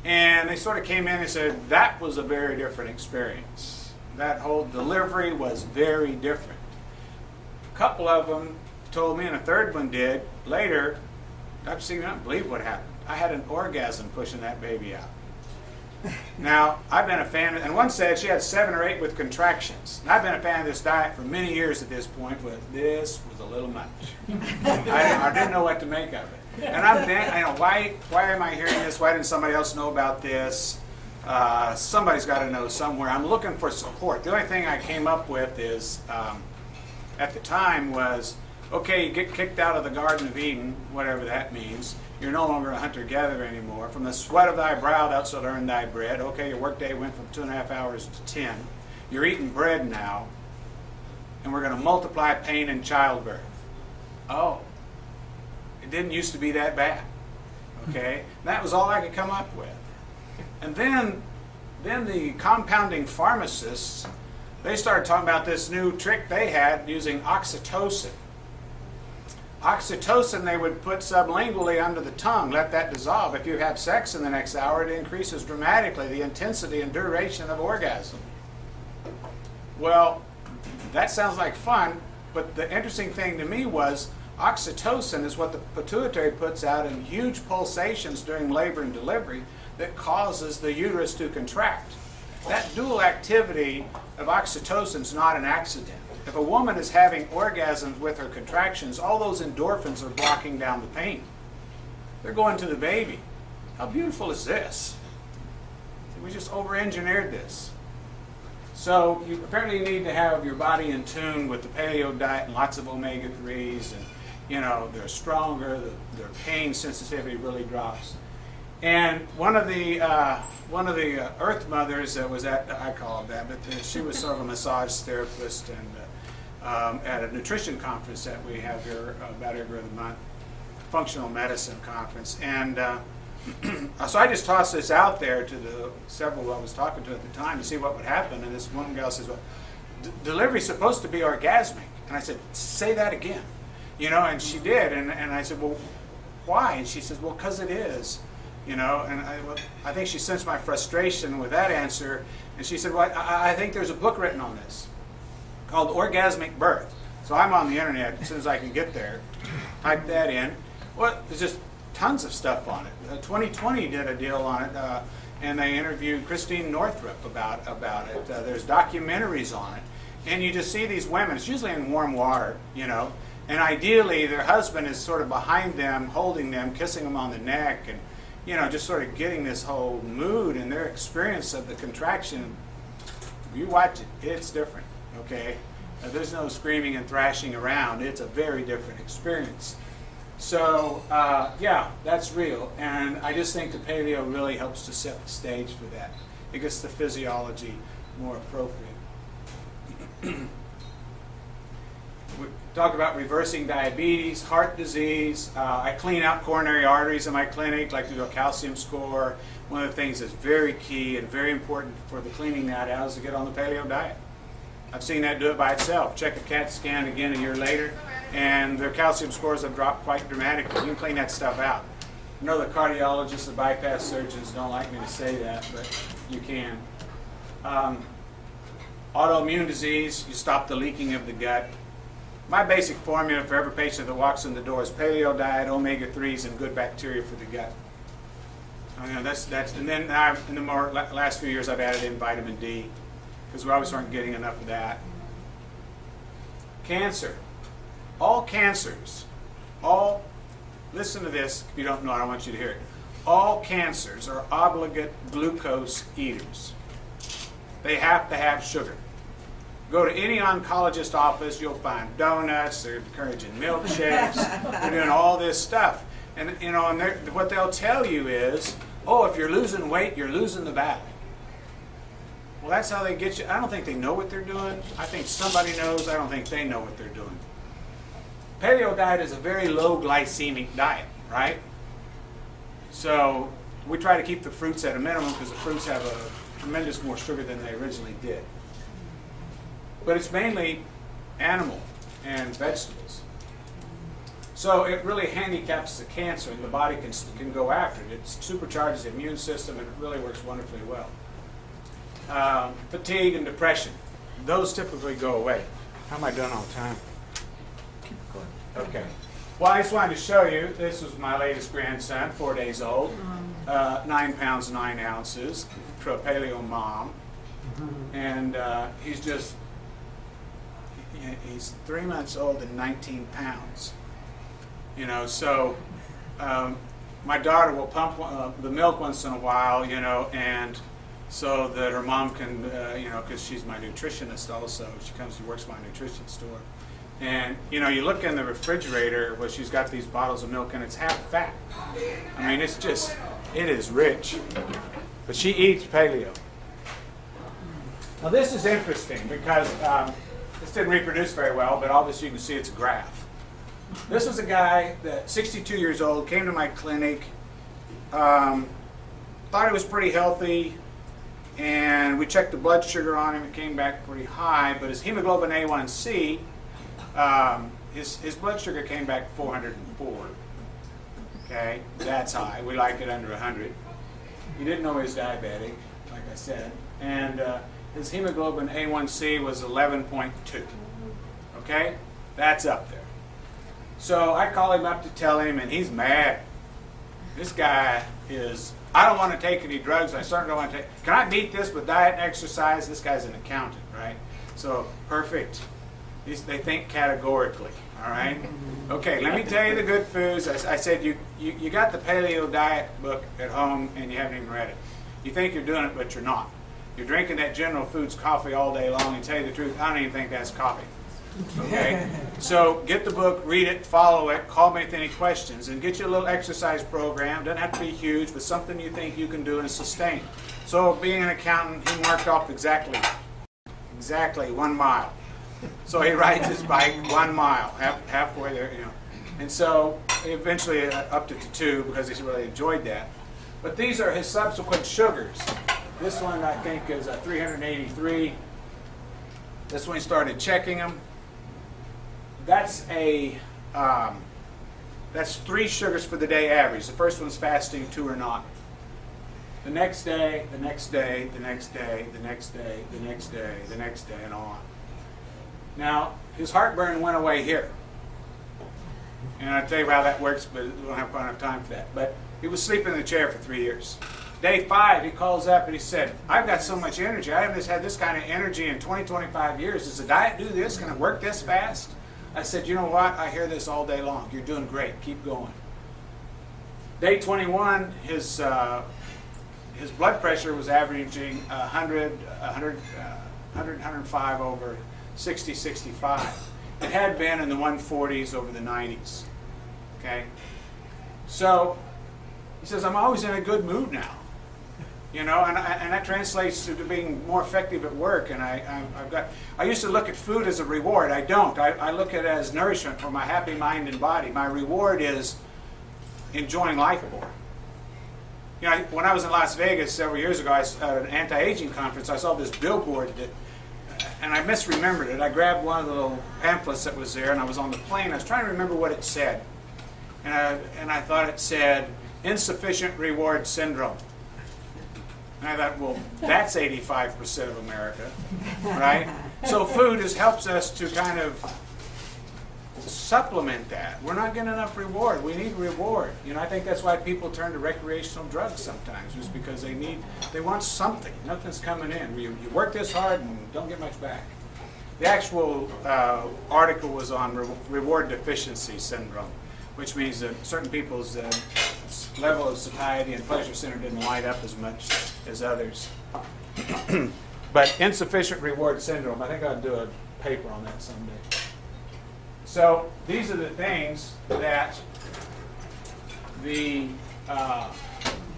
and they sort of came in and said that was a very different experience. That whole delivery was very different. A couple of them told me, and a third one did later, Dr. Stephen, I don't believe what happened. I had an orgasm pushing that baby out. Now, I've been a fan, and one said she had 7 or 8 with contractions. And I've been a fan of this diet for many years at this point, but this was a little much. I didn't know what to make of it. And why am I hearing this? Why didn't somebody else know about this? Somebody's got to know somewhere. I'm looking for support. The only thing I came up with is, at the time was, okay, you get kicked out of the Garden of Eden, whatever that means, You're no longer a hunter-gatherer anymore. From the sweat of thy brow thou shalt earn thy bread. Okay, your workday went from 2.5 hours to 10. You're eating bread now, and we're going to multiply pain in childbirth. Oh, it didn't used to be that bad. Okay, that was all I could come up with. And then the compounding pharmacists, they started talking about this new trick they had using oxytocin. Oxytocin they would put sublingually under the tongue, let that dissolve. If you have sex in the next hour, it increases dramatically the intensity and duration of orgasm. Well, that sounds like fun, but the interesting thing to me was oxytocin is what the pituitary puts out in huge pulsations during labor and delivery that causes the uterus to contract. That dual activity of oxytocin is not an accident. If a woman is having orgasms with her contractions, all those endorphins are blocking down the pain. They're going to the baby. How beautiful is this? We just over-engineered this. So apparently you need to have your body in tune with the paleo diet and lots of omega-3s, and they're stronger, their pain sensitivity really drops. And one of the Earth Mothers that was at, I call it that, but she was sort of a massage therapist and at a nutrition conference that we have here about every other month, functional medicine conference. And so I just tossed this out there to the several I was talking to at the time to see what would happen. And this one gal says, well, delivery is supposed to be orgasmic. And I said, say that again. And she did. And I said, well, why? And she says, well, because it is. And I think she sensed my frustration with that answer. And she said, well, I think there's a book written on this called Orgasmic Birth. So I'm on the internet as soon as I can get there. Type that in. Well, there's just tons of stuff on it. 2020 did a deal on it, and they interviewed Christine Northrup about it. There's documentaries on it. And you just see these women, it's usually in warm water, and ideally their husband is sort of behind them, holding them, kissing them on the neck, and just sort of getting this whole mood and their experience of the contraction. You watch it, it's different, okay? There's no screaming and thrashing around. It's a very different experience. So, yeah, that's real. And I just think the paleo really helps to set the stage for that. It gets the physiology more appropriate. We talk about reversing diabetes, heart disease. I clean out coronary arteries in my clinic, like to do a calcium score. One of the things that's very key and very important for the cleaning that out is to get on the paleo diet. I've seen that do it by itself. Check a CAT scan again a year later, and their calcium scores have dropped quite dramatically. You can clean that stuff out. I know the cardiologists, the bypass surgeons don't like me to say that, but you can. Autoimmune disease, you stop the leaking of the gut. My basic formula for every patient that walks in the door is paleo diet, omega-3s, and good bacteria for the gut. And then in the last few years I've added in vitamin D, because we always aren't getting enough of that. Cancer. All cancers, listen to this, if you don't know, I don't want you to hear it. All cancers are obligate glucose eaters. They have to have sugar. Go to any oncologist office, you'll find donuts, they're encouraging milkshakes, they're doing all this stuff. And what they'll tell you is, oh, if you're losing weight, you're losing the battle. Well, that's how they get you. I don't think they know what they're doing. I think somebody knows. I don't think they know what they're doing. Paleo diet is a very low glycemic diet, right? So we try to keep the fruits at a minimum because the fruits have a tremendous more sugar than they originally did. But it's mainly animal and vegetables. So it really handicaps the cancer, and the body can go after it. It supercharges the immune system, and it really works wonderfully well. Fatigue and depression, those typically go away. How am I doing on time? Keep going. Okay. Well, I just wanted to show you, this was my latest grandson, 4 days old, 9 pounds, 9 ounces, paleo mom. And he's 3 months old and 19 pounds. So my daughter will pump the milk once in a while, and so that her mom can, because she's my nutritionist also. She works my nutrition store. And you know, you look in the refrigerator where she's got these bottles of milk and it's half fat. I mean, it's just, it is rich. But she eats paleo. Now this is interesting because this didn't reproduce very well, but obviously you can see it's a graph. This was a guy that 62 years old, came to my clinic, thought he was pretty healthy, and we checked the blood sugar on him. It came back pretty high, but his hemoglobin A1C, his blood sugar came back 404. Okay, that's high. We like it under 100. He didn't know he was diabetic, like I said, and his hemoglobin A1C was 11.2. Okay, that's up there. So I call him up to tell him, and he's mad. This guy is, I don't want to take any drugs. I certainly don't want to take, can I beat this with diet and exercise? This guy's an accountant, right? So, perfect. They think categorically, all right? Okay, let me tell you the good foods. I said, you got the paleo diet book at home and you haven't even read it. You think you're doing it, but you're not. You're drinking that General Foods coffee all day long, and tell you the truth, I don't even think that's coffee. Okay? So get the book, read it, follow it, call me with any questions, and get you a little exercise program. Doesn't have to be huge, but something you think you can do and sustain. So being an accountant, he marked off exactly 1 mile. So he rides his bike 1 mile, halfway there, you know. And so eventually upped it to 2 because he really enjoyed that. But these are his subsequent sugars. This one I think is a 383. This one he started checking them. That's that's 3 sugars for the day average. The first one's fasting, 2 are not. The next day, the next day, the next day, the next day, the next day, the next day, and on. Now, his heartburn went away here. And I'll tell you how that works, but we don't have quite enough time for that. But he was sleeping in the chair for 3 years. Day 5, he calls up and he said, I've got so much energy. I haven't had this kind of energy in 20, 25 years. Does the diet do this? Can it work this fast? I said, you know what? I hear this all day long. You're doing great. Keep going. Day 21, his blood pressure was averaging 105 over 60, 65. It had been in the 140s over the 90s. Okay? So he says, I'm always in a good mood now. You know, and that translates to being more effective at work. And I used to look at food as a reward. I don't. I look at it as nourishment for my happy mind and body. My reward is enjoying life more. You know, when I was in Las Vegas several years ago, at an anti-aging conference, I saw this billboard and I misremembered it. I grabbed one of the little pamphlets that was there, and I was on the plane. I was trying to remember what it said. And I thought it said, insufficient reward syndrome. And I thought, well, that's 85% of America, right? So food helps us to kind of supplement that. We're not getting enough reward. We need reward. You know, I think that's why people turn to recreational drugs sometimes, just because they want something. Nothing's coming in. You work this hard and don't get much back. The actual article was on reward deficiency syndrome, which means that certain people's level of satiety and pleasure center didn't light up as much as others. But insufficient reward syndrome, I think I'll do a paper on that someday. So these are the things that the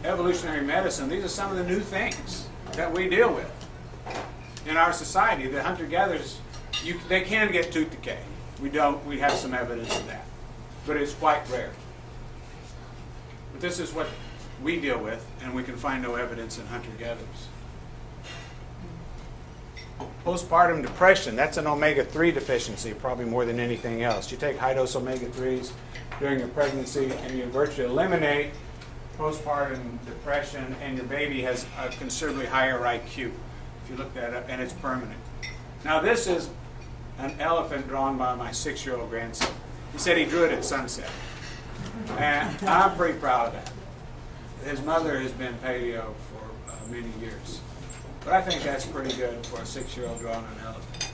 evolutionary medicine, these are some of the new things that we deal with in our society. The hunter-gatherers, they can get tooth decay. We have some evidence of that, but it's quite rare. But this is what we deal with, and we can find no evidence in hunter-gatherers. Postpartum depression, that's an omega-3 deficiency, probably more than anything else. You take high-dose omega-3s during your pregnancy, and you virtually eliminate postpartum depression, and your baby has a considerably higher IQ, if you look that up, and it's permanent. Now this is an elephant drawn by my 6-year-old grandson. He said he drew it at sunset. And I'm pretty proud of that. His mother has been paleo for many years. But I think that's pretty good for a 6-year-old drawing an elephant.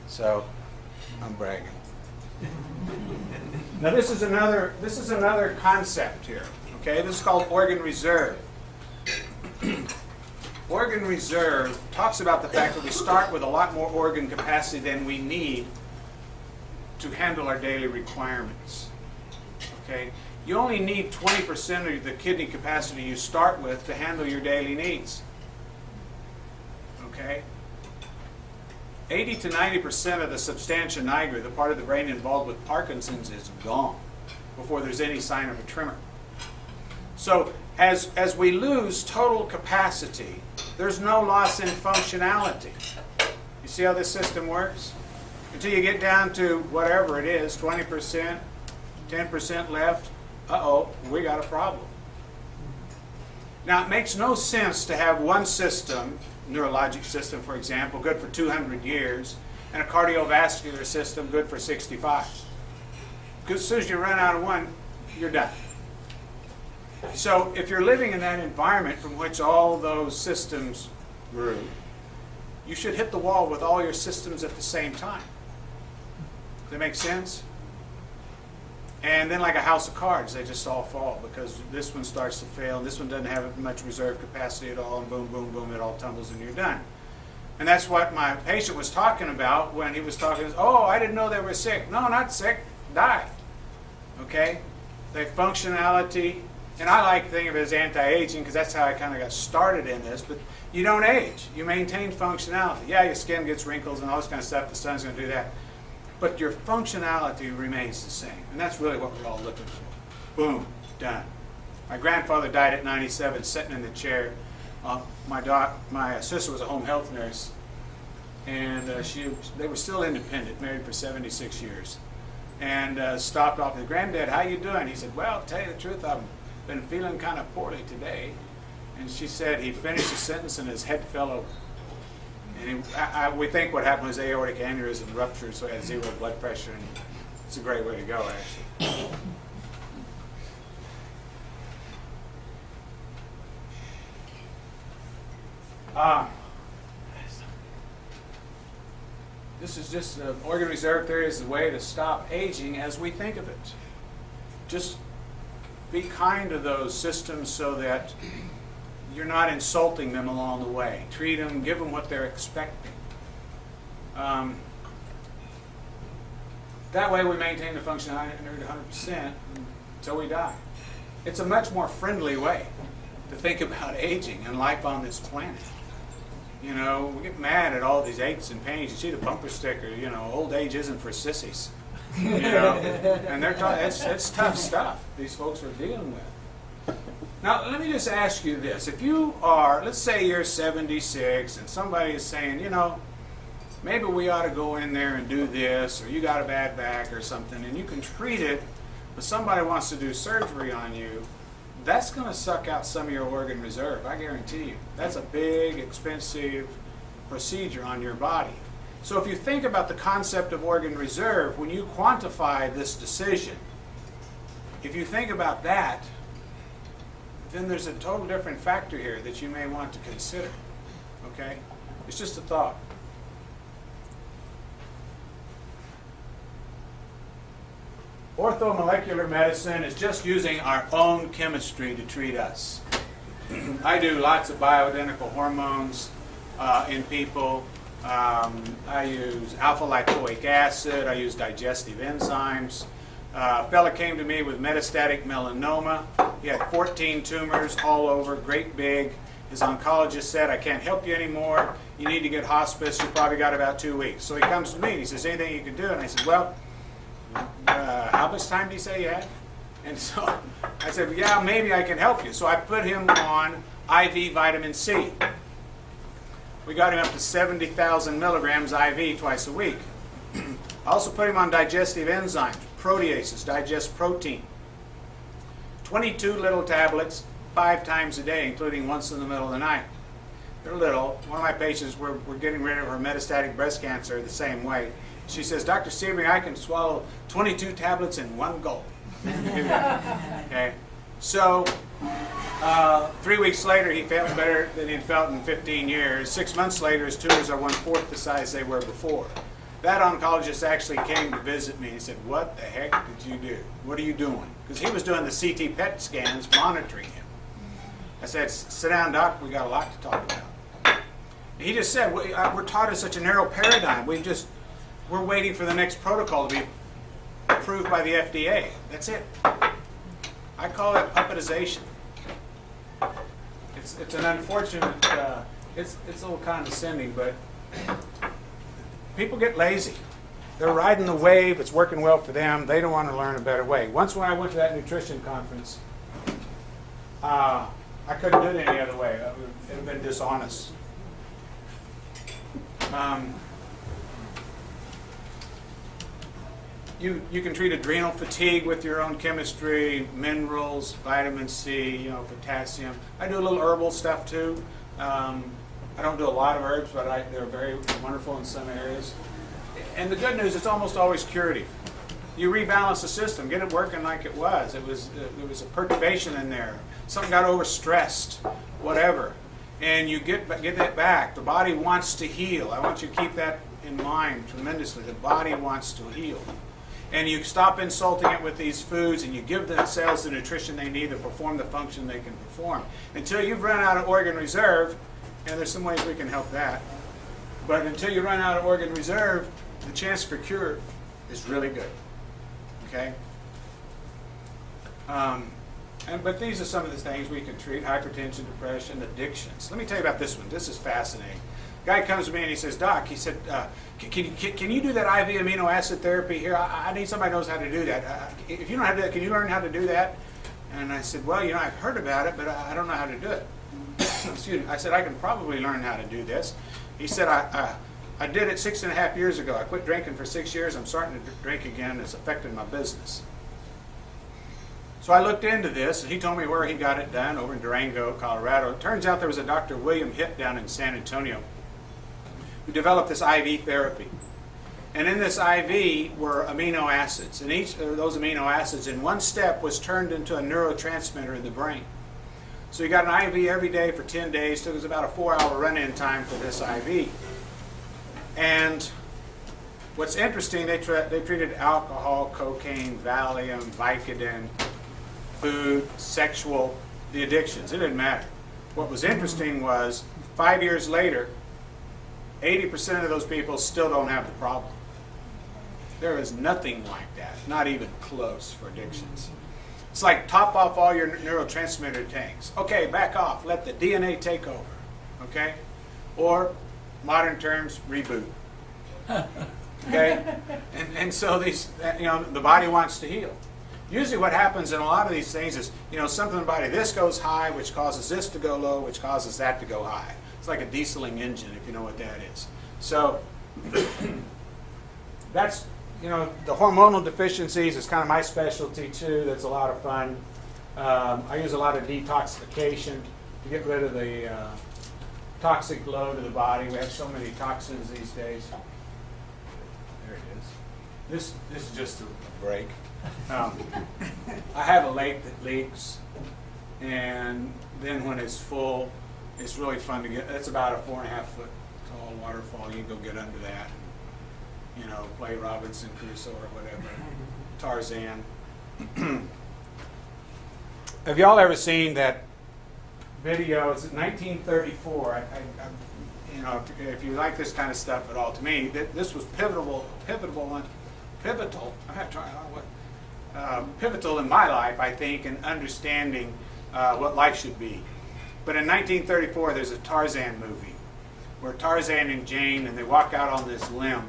So, I'm bragging. Now this is another concept here. Okay, this is called organ reserve. organ reserve talks about the fact that we start with a lot more organ capacity than we need to handle our daily requirements. Okay? You only need 20% of the kidney capacity you start with to handle your daily needs. Okay? 80 to 90% of the substantia nigra, the part of the brain involved with Parkinson's, is gone before there's any sign of a tremor. So as we lose total capacity, there's no loss in functionality. You see how this system works? Until you get down to whatever it is, 20%, 10% left, uh-oh, we got a problem. Now, it makes no sense to have one system, neurologic system, for example, good for 200 years, and a cardiovascular system good for 65. Because as soon as you run out of one, you're done. So if you're living in that environment from which all those systems grew, you should hit the wall with all your systems at the same time. Does that make sense? And then like a house of cards, they just all fall because this one starts to fail, and this one doesn't have much reserve capacity at all, and boom, boom, boom, it all tumbles and you're done. And that's what my patient was talking about when he was talking, oh, I didn't know they were sick. No, not sick, died. Okay? They functionality, and I like to think of it as anti-aging because that's how I kind of got started in this, but you don't age. You maintain functionality. Yeah, your skin gets wrinkles and all this kind of stuff. The sun's going to do that. But your functionality remains the same. And that's really what we're all looking for. Boom, done. My grandfather died at 97, sitting in the chair. My sister was a home health nurse, and they were still independent, married for 76 years. And stopped off with, Granddad, how you doing? He said, well, to tell you the truth, I've been feeling kind of poorly today. And she said he finished the sentence and his head fell over. And we think what happened was aortic aneurysm ruptured, so he had 0 blood pressure, and it's a great way to go, actually. This is just organ reserve theory is the way to stop aging as we think of it. Just be kind to those systems so that you're not insulting them along the way. Treat them, give them what they're expecting. That way we maintain the functionality at 100% until we die. It's a much more friendly way to think about aging and life on this planet. You know, we get mad at all these aches and pains. You see the bumper sticker, you know, old age isn't for sissies. You know, and they're it's tough stuff these folks are dealing with. Now, let me just ask you this. If you are, let's say you're 76 and somebody is saying, you know, maybe we ought to go in there and do this, or you got a bad back or something, and you can treat it, but somebody wants to do surgery on you, that's going to suck out some of your organ reserve, I guarantee you. That's a big, expensive procedure on your body. So if you think about the concept of organ reserve, when you quantify this decision, if you think about that, then there's a total different factor here that you may want to consider. Okay? It's just a thought. Orthomolecular medicine is just using our own chemistry to treat us. I do lots of bioidentical hormones in people. I use alpha-lipoic acid. I use digestive enzymes. A fella came to me with metastatic melanoma. He had 14 tumors all over, great big. His oncologist said, I can't help you anymore. You need to get hospice. You probably got about 2 weeks. So he comes to me and he says, anything you can do? And I said, well, how much time do you say you had? And so I said, well, yeah, maybe I can help you. So I put him on IV vitamin C. We got him up to 70,000 milligrams IV twice a week. I also put him on digestive enzymes, proteases, digest protein. 22 little tablets, 5 times a day, including once in the middle of the night. They're little. One of my patients, we're getting rid of her metastatic breast cancer the same way. She says, Dr. Sebring, I can swallow 22 tablets in one gulp. Okay. So 3 weeks later, he felt better than he'd felt in 15 years. 6 months later, his tumors are 1/4 the size they were before. That oncologist actually came to visit me. He said, what the heck did you do? What are you doing? Because he was doing the CT PET scans monitoring him. I said, sit down, doc. We got a lot to talk about. He just said, we're taught in such a narrow paradigm. We're waiting for the next protocol to be approved by the FDA. That's it. I call it puppetization. It's an unfortunate, it's a little condescending, but people get lazy. They're riding the wave. It's working well for them. They don't want to learn a better way. Once when I went to that nutrition conference, I couldn't do it any other way. It would have been dishonest. You can treat adrenal fatigue with your own chemistry, minerals, vitamin C, potassium. I do a little herbal stuff too. I don't do a lot of herbs, but they're very wonderful in some areas. And the good news, it's almost always curative. You rebalance the system, get it working like it was. There was a perturbation in there. Something got overstressed, whatever. And you get that back. The body wants to heal. I want you to keep that in mind tremendously. The body wants to heal. And you stop insulting it with these foods, and you give the cells the nutrition they need to perform the function they can perform. Until you've run out of organ reserve, and there's some ways we can help that, but until you run out of organ reserve, the chance for cure is really good. Okay? But these are some of the things we can treat: hypertension, depression, addictions. Let me tell you about this one. This is fascinating. Guy comes to me and he says, "Doc," he said, can you do that IV amino acid therapy here? I need somebody who knows how to do that. If you don't know how to do that, can you learn how to do that? And I said, well, I've heard about it, but I don't know how to do it. Excuse me. I said, I can probably learn how to do this. He said, I did it 6.5 years ago. I quit drinking for 6 years. I'm starting to drink again. It's affected my business. So I looked into this, and he told me where he got it done, over in Durango, Colorado. It turns out there was a Dr. William Hitt down in San Antonio who developed this IV therapy. And in this IV were amino acids. And each of those amino acids in one step was turned into a neurotransmitter in the brain. So you got an IV every day for 10 days. So it was about a 4-hour run-in time for this IV. And what's interesting, they treated alcohol, cocaine, Valium, Vicodin, food, sexual, the addictions. It didn't matter. What was interesting was 5 years later, 80% of those people still don't have the problem. There is nothing like that, not even close, for addictions. It's like top off all your neurotransmitter tanks. Okay, back off. Let the DNA take over. Okay? Or, modern terms, reboot. Okay? And so these, the body wants to heal. Usually what happens in a lot of these things is, something in the body, this goes high, which causes this to go low, which causes that to go high. It's like a dieseling engine, if you know what that is. So that's, the hormonal deficiencies is kind of my specialty too. That's a lot of fun. I use a lot of detoxification to get rid of the toxic load of the body. We have so many toxins these days. There it is. This is just a break. I have a lake that leaks, and then when it's full, it's really fun to get. It's about a 4.5 foot tall waterfall. You can go get under that, and, play Robinson Crusoe or whatever, Tarzan. Have y'all ever seen that video? It's 1934. If you like this kind of stuff at all, to me, this was pivotal in my life, I think, in understanding what life should be. But in 1934, there's a Tarzan movie where Tarzan and Jane, and they walk out on this limb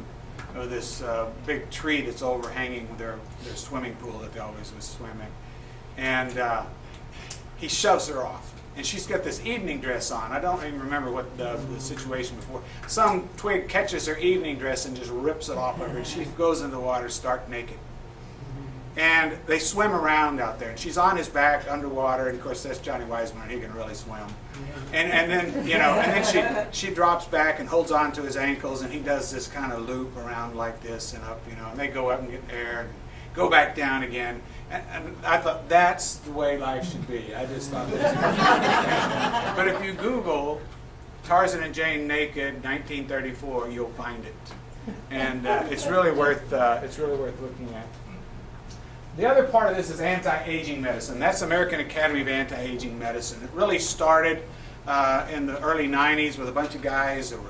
of this big tree that's overhanging their swimming pool that they always was swimming. And he shoves her off. And she's got this evening dress on. I don't even remember what the situation before. Some twig catches her evening dress and just rips it off of her. And she goes in the water stark naked. And they swim around out there. And she's on his back underwater. And of course, that's Johnny Weissmuller. He can really swim. And then she drops back and holds on to his ankles. And he does this kind of loop around like this and up, And they go up and get air and go back down again. And I thought, that's the way life should be. I just thought that's But if you Google Tarzan and Jane naked 1934, you'll find it. And it's really worth looking at. The other part of this is anti-aging medicine. That's American Academy of Anti-Aging Medicine. It really started in the early 90s with a bunch of guys that,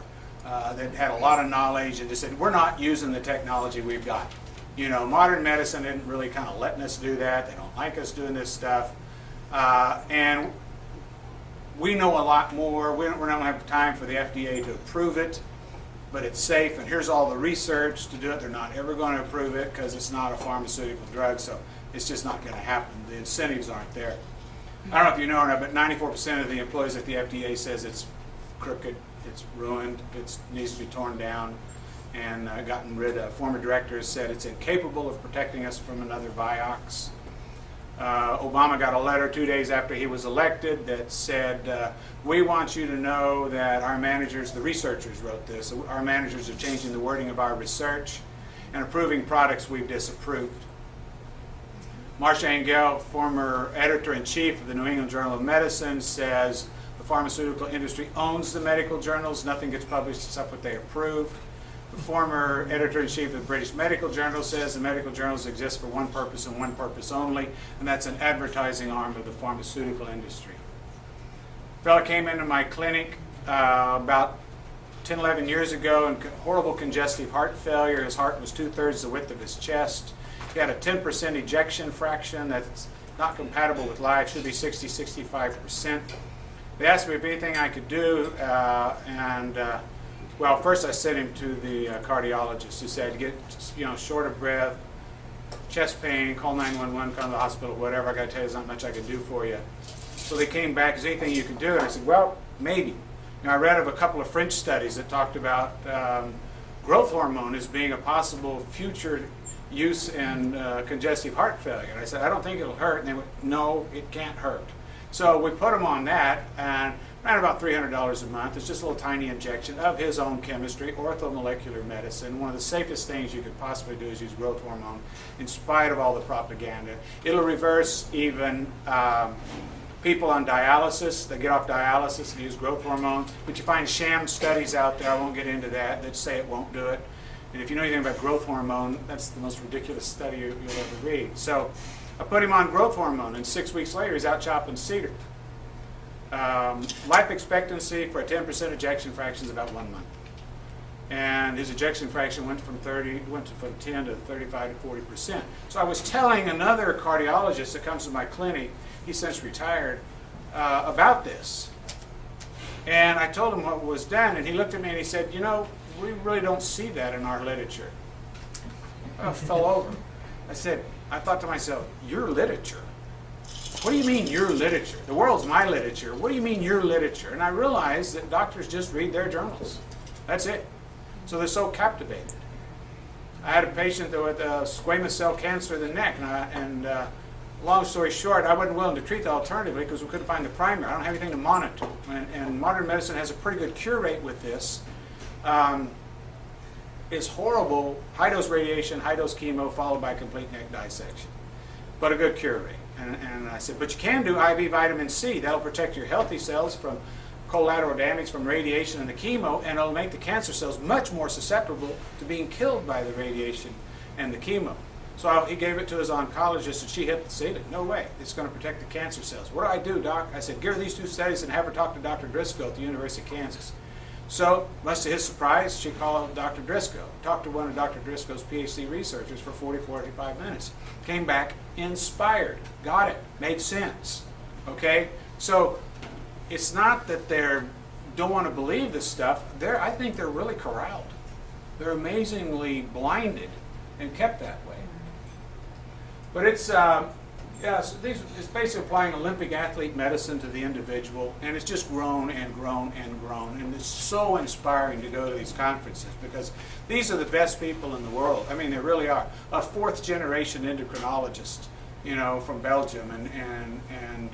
that had a lot of knowledge and just said, we're not using the technology we've got. You know, modern medicine isn't really kind of letting us do that. They don't like us doing this stuff. And we know a lot more. We don't have time for the FDA to approve it, but it's safe, and here's all the research to do it. They're not ever going to approve it because it's not a pharmaceutical drug, so it's just not going to happen. The incentives aren't there. I don't know if you know or not, but 94% of the employees at the FDA says it's crooked, it's ruined, it needs to be torn down and gotten rid of. Former directors said it's incapable of protecting us from another Vioxx. Obama got a letter 2 days after he was elected that said, we want you to know that our managers, the researchers wrote this, our managers are changing the wording of our research and approving products we've disapproved. Marcia Angell, former editor-in-chief of the New England Journal of Medicine, says the pharmaceutical industry owns the medical journals. Nothing gets published except what they approve. The former editor-in-chief of the British Medical Journal says the medical journals exist for one purpose and one purpose only, and that's an advertising arm of the pharmaceutical industry. A fellow came into my clinic about 10, 11 years ago in horrible congestive heart failure. His heart was 2/3 the width of his chest. He had a 10% ejection fraction that's not compatible with life, should be 60, 65%. They asked me if anything I could do, well, first I sent him to the cardiologist who said, get, short of breath, chest pain, call 911, come to the hospital, whatever. I got to tell you, there's not much I can do for you. So they came back, is there anything you can do? And I said, well, maybe. I read of a couple of French studies that talked about growth hormone as being a possible future use in congestive heart failure. And I said, I don't think it'll hurt. And they went, no, it can't hurt. So we put him on that, and around about $300 a month. It's just a little tiny injection of his own chemistry, orthomolecular medicine. One of the safest things you could possibly do is use growth hormone, in spite of all the propaganda. It'll reverse even people on dialysis. They get off dialysis and use growth hormone. But you find sham studies out there, I won't get into that say it won't do it. And if you know anything about growth hormone, that's the most ridiculous study you'll ever read. So I put him on growth hormone, and 6 weeks later he's out chopping cedar. Life expectancy for a 10% ejection fraction is about 1 month. And his ejection fraction went from 10 to 35 to 40%. So I was telling another cardiologist that comes to my clinic, he's since retired, about this. And I told him what was done, and he looked at me and he said, we really don't see that in our literature. I fell over. I thought to myself, your literature? What do you mean your literature? The world's my literature. What do you mean your literature? And I realized that doctors just read their journals. That's it. So they're so captivated. I had a patient with squamous cell cancer of the neck, and long story short, I wasn't willing to treat the alternative because we couldn't find the primary. I don't have anything to monitor. And modern medicine has a pretty good cure rate with this. It's horrible, high-dose radiation, high-dose chemo, followed by complete neck dissection. But a good cure rate. And I said, but you can do IV vitamin C. That'll protect your healthy cells from collateral damage from radiation and the chemo, and it'll make the cancer cells much more susceptible to being killed by the radiation and the chemo. So he gave it to his oncologist, and she hit the ceiling. No way. It's going to protect the cancer cells. What do I do, Doc? I said, give her these 2 studies and have her talk to Dr. Driscoll at the University of Kansas. So, much to his surprise, she called Dr. Driscoll, talked to one of Dr. Driscoll's PhD researchers for 45 minutes, came back inspired, got it, made sense, okay? So, it's not that they don't want to believe this stuff. I think they're really corralled. They're amazingly blinded and kept that way. But it's, it's basically applying Olympic athlete medicine to the individual, and it's just grown and grown and grown. And it's so inspiring to go to these conferences because these are the best people in the world. I mean, they really are. A 4th-generation endocrinologist, from Belgium, and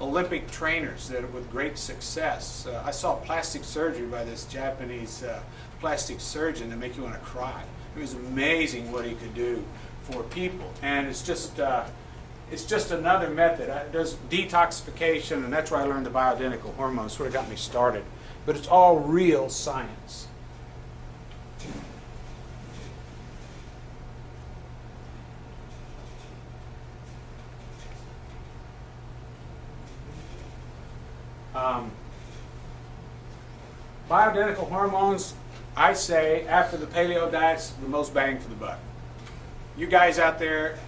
Olympic trainers that are with great success. I saw plastic surgery by this Japanese plastic surgeon that make you want to cry. It was amazing what he could do for people, and it's just another method. There's detoxification, and that's where I learned the bioidentical hormones. Sort of got me started, but it's all real science. Bioidentical hormones, I say, after the paleo diet's the most bang for the buck. You guys out there,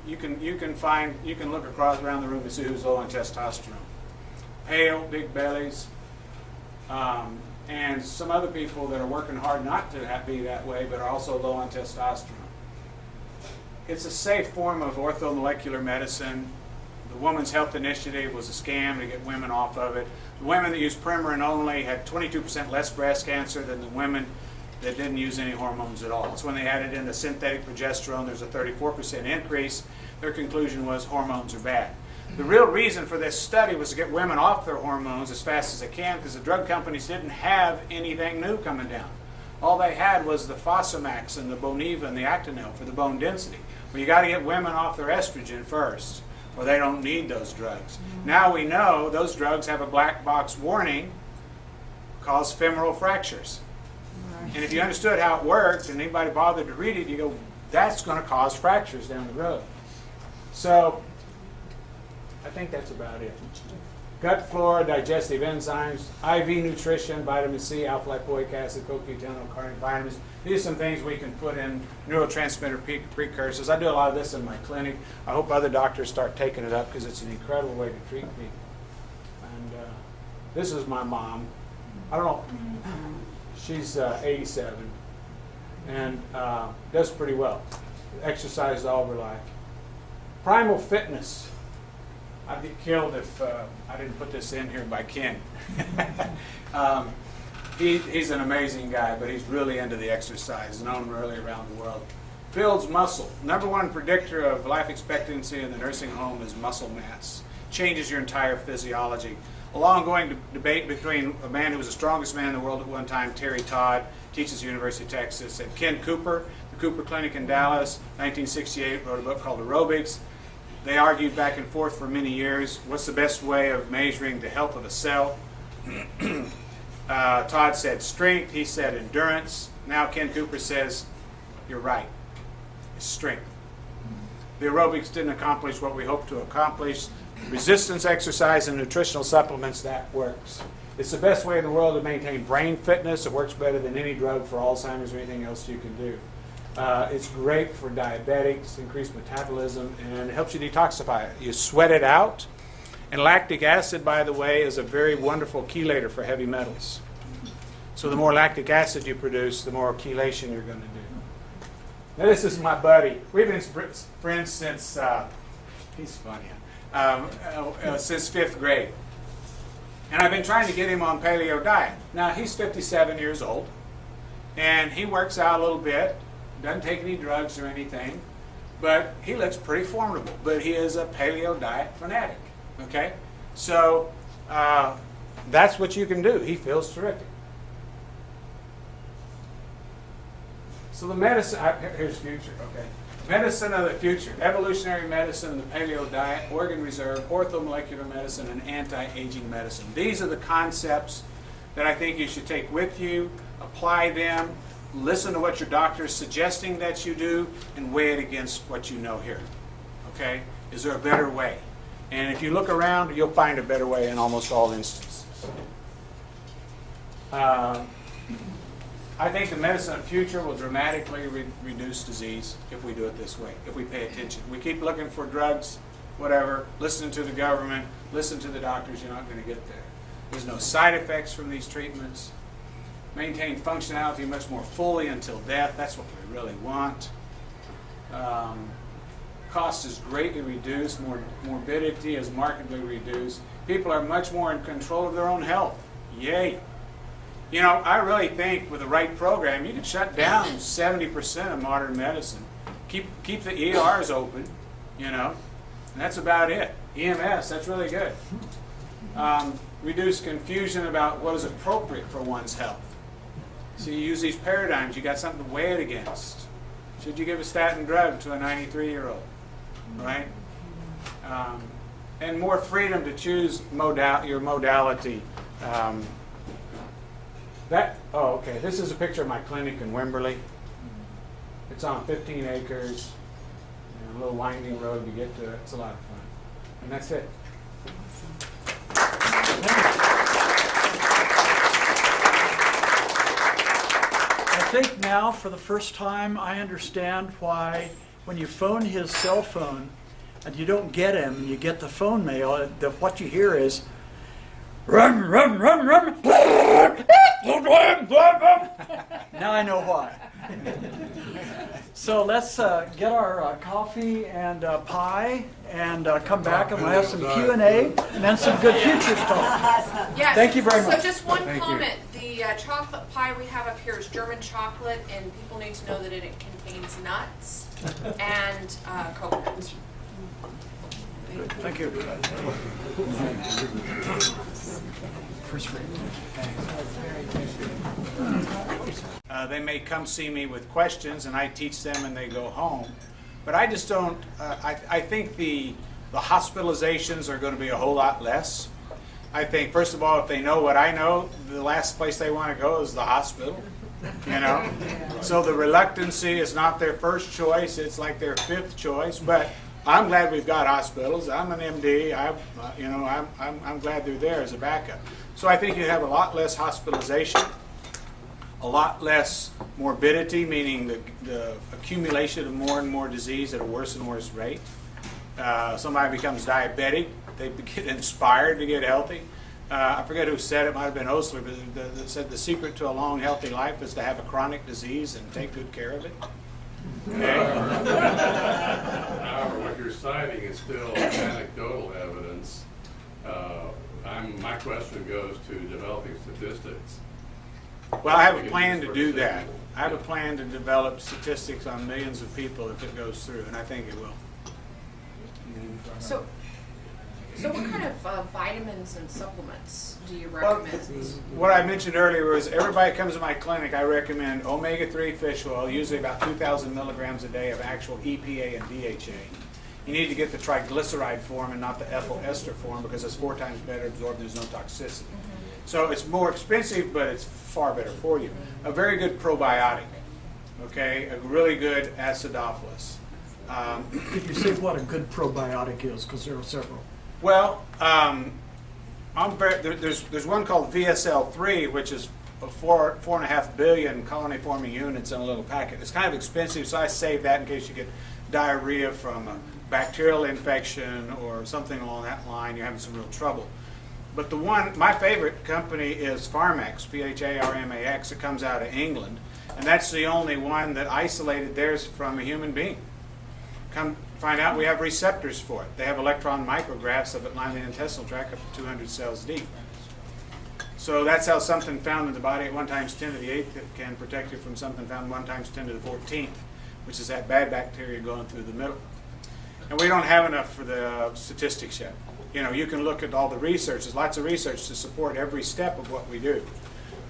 you can look across around the room and see who's low on testosterone. Pale, big bellies, and some other people that are working hard not to be that way, but are also low on testosterone. It's a safe form of orthomolecular medicine. The Women's Health Initiative was a scam to get women off of it. The women that used Premarin only had 22% less breast cancer than the women that didn't use any hormones at all. So when they added in the synthetic progesterone, there's a 34% increase. Their conclusion was hormones are bad. The real reason for this study was to get women off their hormones as fast as they can, because the drug companies didn't have anything new coming down. All they had was the Fosamax and the Boniva and the Actonel for the bone density. Well, you got to get women off their estrogen first, or they don't need those drugs. Now we know those drugs have a black box warning, cause femoral fractures. And if you understood how it worked and anybody bothered to read it, you go, that's going to cause fractures down the road. So I think that's about it. Gut flora, digestive enzymes, IV nutrition, vitamin C, alpha-lipoic acid, CoQ10, carnate vitamins. These are some things we can put in neurotransmitter precursors. I do a lot of this in my clinic. I hope other doctors start taking it up because it's an incredible way to treat people. And this is my mom. I don't know. She's 87 and does pretty well. Exercised all her life. Primal Fitness. I'd be killed if I didn't put this in here by Ken. He's an amazing guy, but he's really into the exercise, known really around the world. Builds muscle. Number one predictor of life expectancy in the nursing home is muscle mass. Changes your entire physiology. A long-going debate between a man who was the strongest man in the world at one time, Terry Todd, teaches at the University of Texas, and Ken Cooper, the Cooper Clinic in Dallas, 1968, wrote a book called Aerobics. They argued back and forth for many years. What's the best way of measuring the health of a cell? Todd said strength. He said endurance. Now Ken Cooper says, you're right. It's strength. The aerobics didn't accomplish what we hoped to accomplish. Resistance exercise and nutritional supplements, that works. It's the best way in the world to maintain brain fitness. It works better than any drug for Alzheimer's or anything else you can do. It's great for diabetics, increased metabolism, and it helps you detoxify it. You sweat it out. And lactic acid, by the way, is a very wonderful chelator for heavy metals. So the more lactic acid you produce, the more chelation you're going to do. Now this is my buddy. We've been friends since, he's funny, since 5th grade. And I've been trying to get him on paleo diet. Now he's 57 years old, and he works out a little bit. Doesn't take any drugs or anything, but he looks pretty formidable. But he is a paleo diet fanatic. Okay, so that's what you can do. He feels terrific. So the medicine, here's future. Okay, medicine of the future: evolutionary medicine, the paleo diet, organ reserve, orthomolecular medicine, and anti-aging medicine. These are the concepts that I think you should take with you, apply them. Listen to what your doctor is suggesting that you do and weigh it against what you know here. Okay? Is there a better way? And if you look around, you'll find a better way in almost all instances. I think the medicine of the future will dramatically reduce disease if we do it this way, if we pay attention. We keep looking for drugs, whatever, listening to the government, listen to the doctors, you're not going to get there. There's no side effects from these treatments. Maintain functionality much more fully until death. That's what we really want. Cost is greatly reduced. Morbidity is markedly reduced. People are much more in control of their own health. Yay. You know, I really think with the right program, you can shut down 70% of modern medicine. Keep the ERs open, you know, and that's about it. EMS, that's really good. Reduce confusion about what is appropriate for one's health. So you use these paradigms, you got something to weigh it against. Should you give a statin drug to a 93-year-old, right? And more freedom to choose your modality. Okay, this is a picture of my clinic in Wimberley. It's on 15 acres, and a little winding road to get to it. It's a lot of fun. And that's it. think now, for the first time, I understand why when you phone his cell phone and you don't get him, and you get the phone mail, what you hear is, rum, rum, rum, rum. Now I know why. So let's get our coffee and pie and come back, and we'll have some Q&A and then some good futures talk. Yes. Thank you very much. So just one comment. The chocolate pie we have up here is German chocolate, and people need to know that it contains nuts and coconut. Thank you. First rate. They may come see me with questions, and I teach them, and they go home. But I just don't. I think the hospitalizations are going to be a whole lot less. I think, first of all, if they know what I know, the last place they want to go is the hospital. You know, so the reluctancy is not their first choice; it's like their fifth choice. But I'm glad we've got hospitals. I'm an MD. I'm glad they're there as a backup. So I think you have a lot less hospitalization, a lot less morbidity, meaning the accumulation of more and more disease at a worse and worse rate. Somebody becomes diabetic, they get inspired to get healthy. I forget who said it, might have been Osler, but that said the secret to a long, healthy life is to have a chronic disease and take good care of it. Okay? However, what you're citing is still anecdotal evidence. My question goes to developing statistics. Well, I have a plan to do that. I have a plan to develop statistics on millions of people if it goes through, and I think it will. So what kind of vitamins and supplements do you recommend? What I mentioned earlier was everybody comes to my clinic, I recommend omega-3 fish oil, usually about 2,000 milligrams a day of actual EPA and DHA. You need to get the triglyceride form and not the ethyl ester form because it's 4 times better absorbed and there's no toxicity. So it's more expensive, but it's far better for you. A very good probiotic, okay? A really good acidophilus. Could you say what a good probiotic is? Because there are several. Well, there's one called VSL3, which is 4.5 billion colony-forming units in a little packet. It's kind of expensive, so I save that in case you get diarrhea from a bacterial infection or something along that line. You're having some real trouble. But my favorite company is Pharmax, Pharmax. It comes out of England, and that's the only one that isolated theirs from a human being. Come find out we have receptors for it. They have electron micrographs of it lining the intestinal tract up to 200 cells deep. So that's how something found in the body at 1 times 10 to the 8th can protect you from something found 1 times 10 to the 14th, which is that bad bacteria going through the middle. And we don't have enough for the statistics yet. You know, you can look at all the research. There's lots of research to support every step of what we do.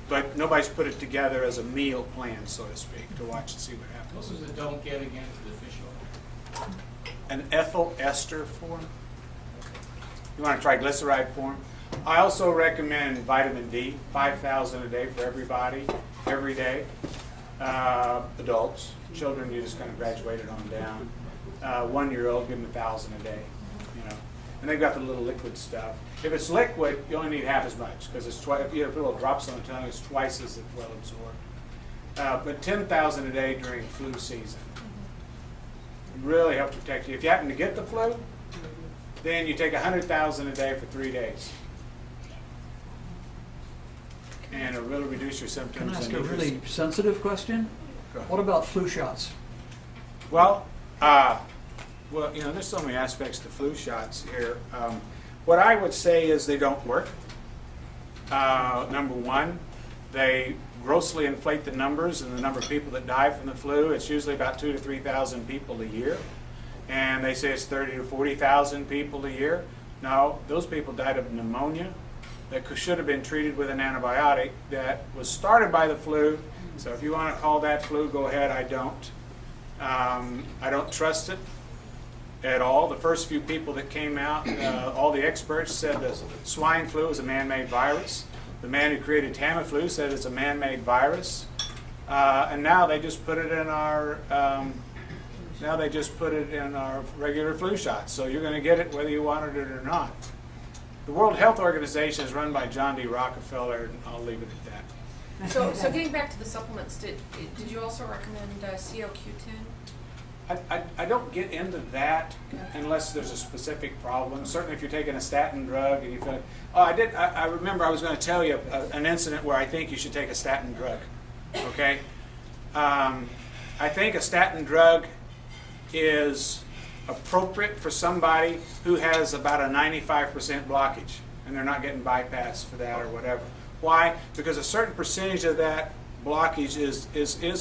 But nobody's put it together as a meal plan, so to speak, to watch and see what happens. What was the don't get again for the fish oil? An ethyl ester form. You want a triglyceride form. I also recommend vitamin D, 5,000 a day for everybody, every day. Adults, children, you just kind of graduate it on down. 1-year-old, give them 1,000 a day. You know, and they've got the little liquid stuff. If it's liquid, you only need half as much because it's if you have little drops on the tongue, it's twice as well absorbed. But 10,000 a day during flu season really help protect you. If you happen to get the flu, then you take 100,000 a day for 3 days. And it'll really reduce your symptoms. Can I ask and a really sensitive question? Go ahead. What about flu shots? Well, you know, there's so many aspects to flu shots here. What I would say is they don't work. Number one, they grossly inflate the numbers and the number of people that die from the flu. It's usually about 2,000 to 3,000 people a year. And they say it's 30,000 to 40,000 people a year. No, those people died of pneumonia that should have been treated with an antibiotic that was started by the flu. So if you want to call that flu, go ahead. I don't. I don't trust it at all. The first few people that came out, all the experts said the swine flu is a man-made virus. The man who created Tamiflu said it's a man-made virus. And now they just put it in our regular flu shots. So you're going to get it whether you wanted it or not. The World Health Organization is run by John D. Rockefeller, and I'll leave it at that. So getting back to the supplements, did you also recommend COQ10? I don't get into that unless there's a specific problem. Certainly if you're taking a statin drug and you feel, I remember I was going to tell you an incident where I think you should take a statin drug, okay? I think a statin drug is appropriate for somebody who has about a 95% blockage and they're not getting bypassed for that or whatever. Why? Because a certain percentage of that blockage is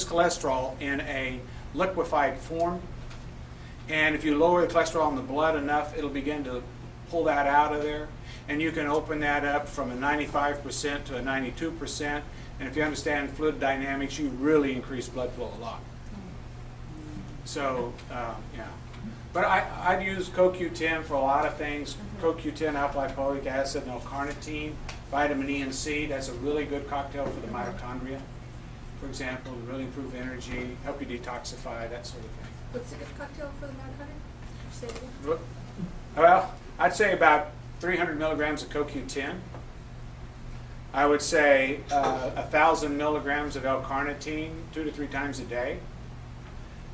cholesterol in a liquefied form, and if you lower the cholesterol in the blood enough, it'll begin to pull that out of there, and you can open that up from a 95% to a 92%, and if you understand fluid dynamics, you really increase blood flow a lot. So, yeah. But I'd use CoQ10 for a lot of things. CoQ10, alpha-lipoic acid, and L-carnitine, vitamin E and C. That's a really good cocktail for the mitochondria, for example, to really improve energy, help you detoxify, that sort of thing. What's a good cocktail for the mitochondria? Say it again. Well, I'd say about 300 milligrams of CoQ10. I would say 1,000 milligrams of L-carnitine 2 to 3 times a day.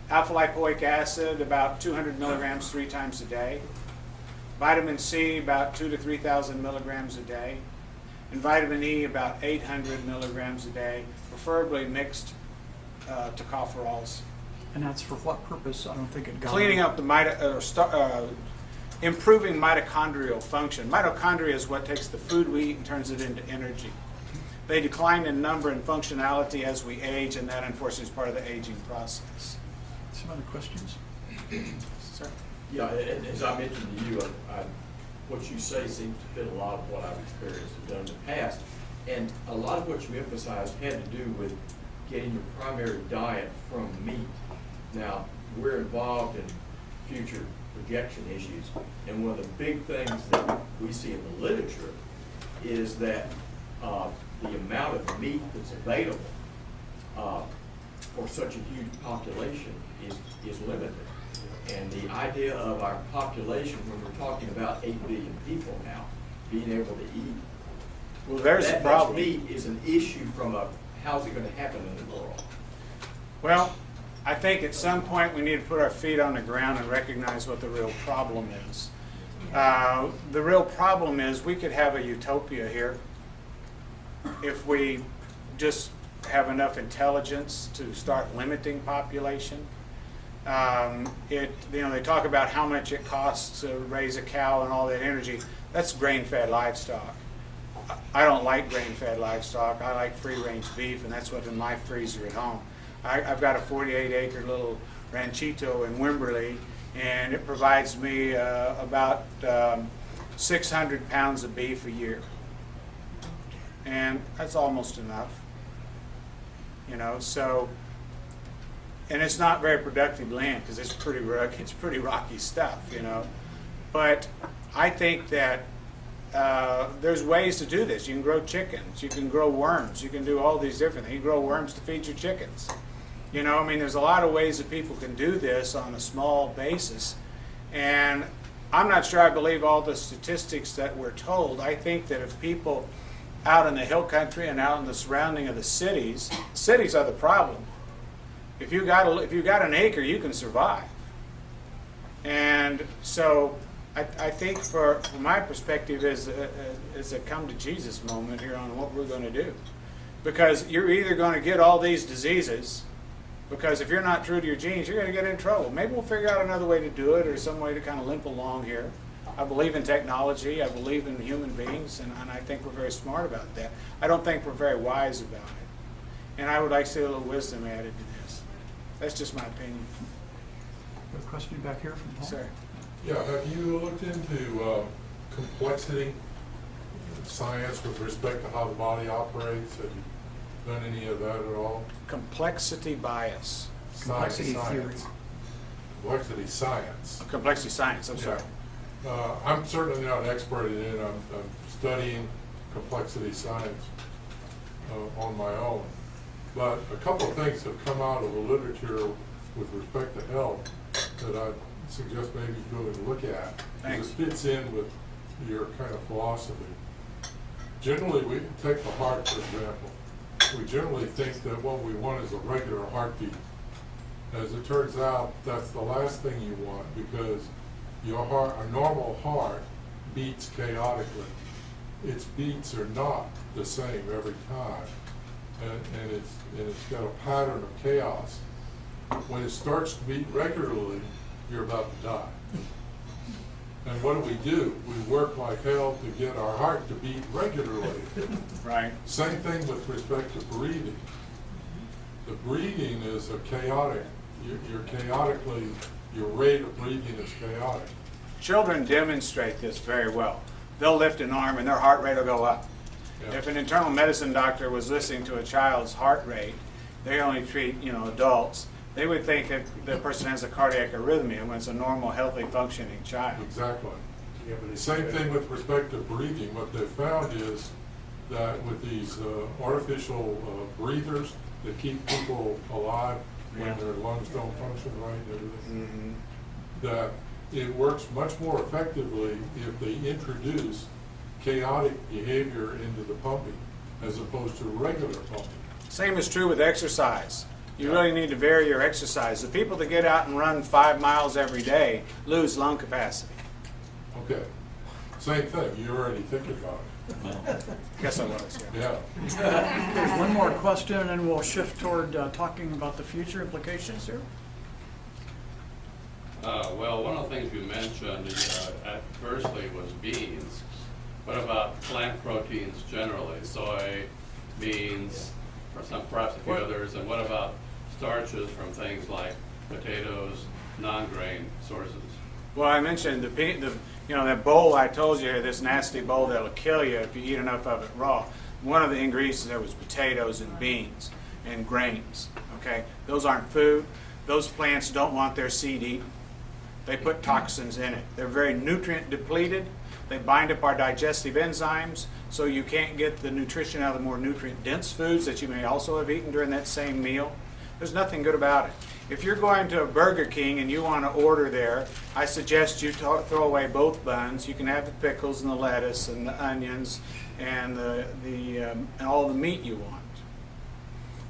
Alpha-lipoic acid, about 200 milligrams 3 times a day. Vitamin C, about 2,000 to 3,000 milligrams a day. And vitamin E, about 800 milligrams a day, preferably mixed tocopherols. And that's for what purpose? I don't think it got Cleaning up the improving mitochondrial function. Mitochondria is what takes the food we eat and turns it into energy. They decline in number and functionality as we age, and that unfortunately is part of the aging process. Some other questions? Sir? Yeah, and as I mentioned to you, what you say seems to fit a lot of what I've experienced and done in the past. And a lot of what you emphasized had to do with getting your primary diet from meat. Now, we're involved in future projection issues, and one of the big things that we see in the literature is that the amount of meat that's available for such a huge population is limited. And the idea of our population, when we're talking about 8 billion people now, being able to eat Well, there's the that problem. much meat is an issue from a how's it going to happen in the world. Well, I think at some point we need to put our feet on the ground and recognize what the real problem is. The real problem is we could have a utopia here if we just have enough intelligence to start limiting population. They talk about how much it costs to raise a cow and all that energy. That's grain-fed livestock. I don't like grain-fed livestock. I like free-range beef, and that's what's in my freezer at home. I've got a 48-acre little ranchito in Wimberley, and it provides me about 600 pounds of beef a year. And that's almost enough. So, and it's not very productive land because it's pretty rocky stuff, But I think that there's ways to do this. You can grow chickens, you can grow worms, you can do all these different things. You can grow worms to feed your chickens. There's a lot of ways that people can do this on a small basis. And I'm not sure I believe all the statistics that we're told. I think that if people out in the hill country and out in the surrounding of the cities are the problem. If you got an acre, you can survive. And so I think from my perspective is a come to Jesus moment here on what we're going to do. Because you're either going to get all these diseases, because if you're not true to your genes, you're going to get in trouble. Maybe we'll figure out another way to do it or some way to kind of limp along here. I believe in technology. I believe in human beings, and I think we're very smart about that. I don't think we're very wise about it. And I would like to see a little wisdom added to this. That's just my opinion. We have a question back here from Paul. Sir. Yeah, have you looked into complexity science with respect to how the body operates? Have you done any of that at all? Complexity bias. Complexity theory. Complexity science. Complexity science, I'm sorry. I'm certainly not an expert in it. I'm studying complexity science on my own. But a couple of things have come out of the literature with respect to health that I suggest maybe you go and look at. Thanks. It fits in with your kind of philosophy. Generally, we take the heart, for example. we generally think that what we want is a regular heartbeat. As it turns out, that's the last thing you want, because your heart, a normal heart, beats chaotically. Its beats are not the same every time, and it's got a pattern of chaos. When it starts to beat regularly, you're about to die. And what do? We work like hell to get our heart to beat regularly. Right. Same thing with respect to breathing. The breathing is a chaotic. You're chaotically, your rate of breathing is chaotic. Children demonstrate this very well. They'll lift an arm and their heart rate will go up. Yeah. If an internal medicine doctor was listening to a child's heart rate, they only treat, adults, they would think that the person has a cardiac arrhythmia when it's a normal, healthy, functioning child. Exactly. Same thing with respect to breathing. What they've found is that with these artificial breathers that keep people alive when their lungs don't function right and everything, that it works much more effectively if they introduce chaotic behavior into the pumping as opposed to regular pumping. Same is true with exercise. You really need to vary your exercise. The people that get out and run 5 miles every day lose lung capacity. Okay. Same thing. You're already thinking about it. Guess I was. Yeah. There's one more question, and then we'll shift toward talking about the future implications here. Well, one of the things you mentioned at firstly was beans. What about plant proteins generally? Soy, beans, or perhaps a few others, and what about starches from things like potatoes, non-grain sources? Well, I mentioned that bowl I told you, this nasty bowl that'll kill you if you eat enough of it raw. One of the ingredients there was potatoes and beans and grains. Okay, those aren't food. Those plants don't want their seed eaten. They put toxins in it. They're very nutrient depleted. They bind up our digestive enzymes, so you can't get the nutrition out of the more nutrient-dense foods that you may also have eaten during that same meal. There's nothing good about it. If you're going to a Burger King and you want to order there, I suggest you throw away both buns. You can have the pickles and the lettuce and the onions and and all the meat you want.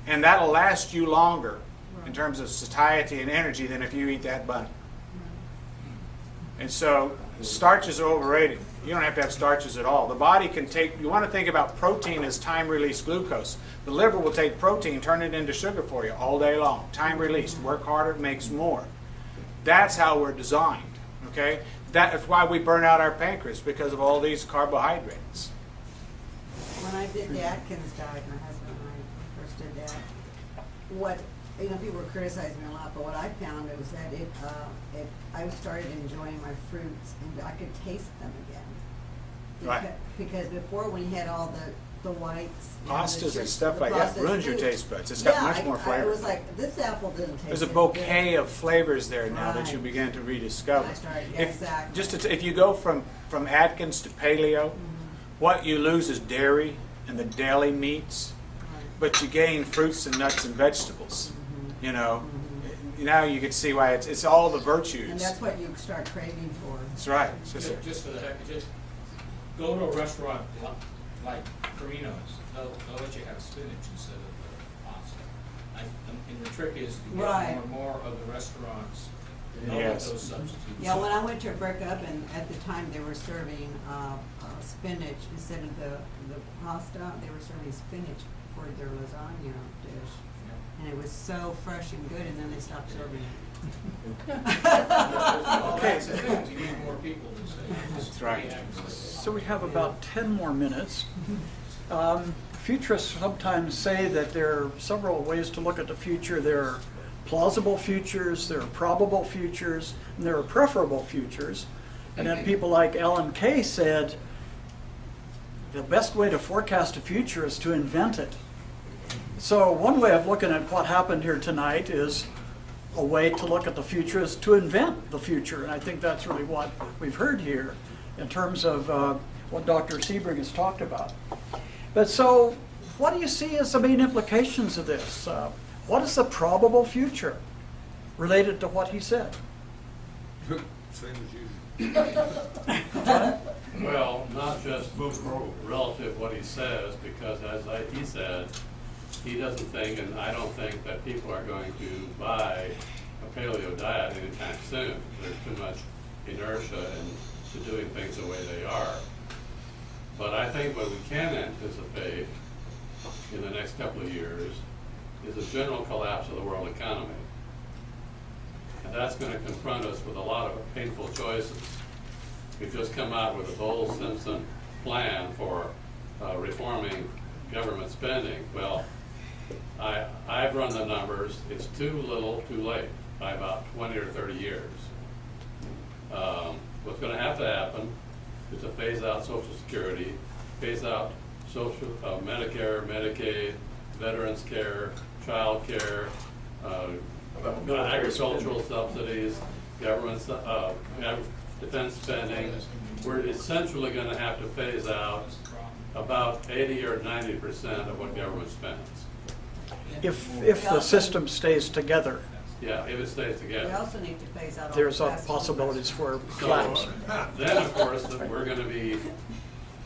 And that'll last you longer in terms of satiety and energy than if you eat that bun. And so starches are overrated. You don't have to have starches at all. The body can take, you want to think about protein as time-released glucose. The liver will take protein, turn it into sugar for you all day long. Time-released. Work harder, makes more. That's how we're designed. Okay? That's why we burn out our pancreas, because of all these carbohydrates. When I did the Atkins diet, my husband and I first did that, people were criticizing me a lot, but what I found was that I started enjoying my fruits and I could taste them again. Right. Because before, when you had all the whites, Pastas and stuff like that ruins your taste buds. It's got much more flavor. I was like, this apple didn't taste. There's a as bouquet good. of flavors there now that you Right. begin to rediscover. I started- If, exactly. if you go from Atkins to paleo, what you lose is dairy and the deli meats, but you gain fruits and nuts and vegetables. You know, now you can see why it's all the virtues. And that's what you start craving for. That's right. Just for the heck of it, just go to a restaurant like Carino's. They'll let you have spinach instead of pasta. And the trick is to get Right. more and more of the restaurants to know Yes. those substitutes. Yeah, when I went to a breakup, and at the time they were serving spinach instead of the pasta, they were serving spinach for their lasagna dish. And it was so fresh and good, and then they stopped serving it. Well, that's the thing, you need more people to say. That's right. So we have about 10 more minutes. Futurists sometimes say that there are several ways to look at the future. There are plausible futures, there are probable futures, and there are preferable futures. And then people like Ellen Kay said, the best way to forecast a future is to invent it. So one way of looking at what happened here tonight is a way to look at the future is to invent the future. And I think that's really what we've heard here in terms of what Dr. Sebring has talked about. But so what do you see as the main implications of this? What is the probable future related to what he said? Same as usual. Well, not just relative what he says, because he said, he doesn't think, and I don't think, that people are going to buy a paleo diet anytime soon. There's too much inertia into doing things the way they are. But I think what we can anticipate in the next couple of years is a general collapse of the world economy. And that's going to confront us with a lot of painful choices. We've just come out with a Bowles-Simpson plan for reforming government spending. Well, I've run the numbers. It's too little, too late by about 20 or 30 years. What's going to happen is to phase out Social Security, phase out Medicare, Medicaid, veterans care, child care, agricultural subsidies, government defense spending. We're essentially going to have to phase out about 80 or 90% of what government spends. If the system stays together, Yeah, if it stays We together. also need to phase out all there's the fast food possibilities for restaurants. collapse. Then, of course, that we're going to be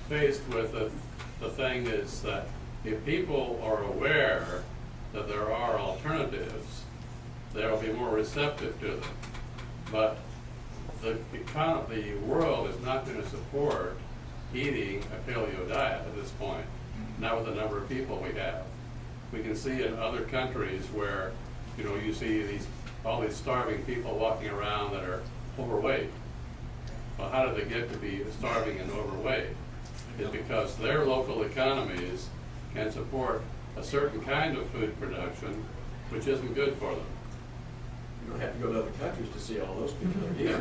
faced with the thing is that if people are aware that there are alternatives, they'll be more receptive to them. But the world is not going to support eating a paleo diet at this point, not with the number of people we have. We can see in other countries where, you know, you see all these starving people walking around that are overweight. Well, how did they get to be starving and overweight? It's because their local economies can support a certain kind of food production which isn't good for them. You don't have to go to other countries to see all those people. Yeah.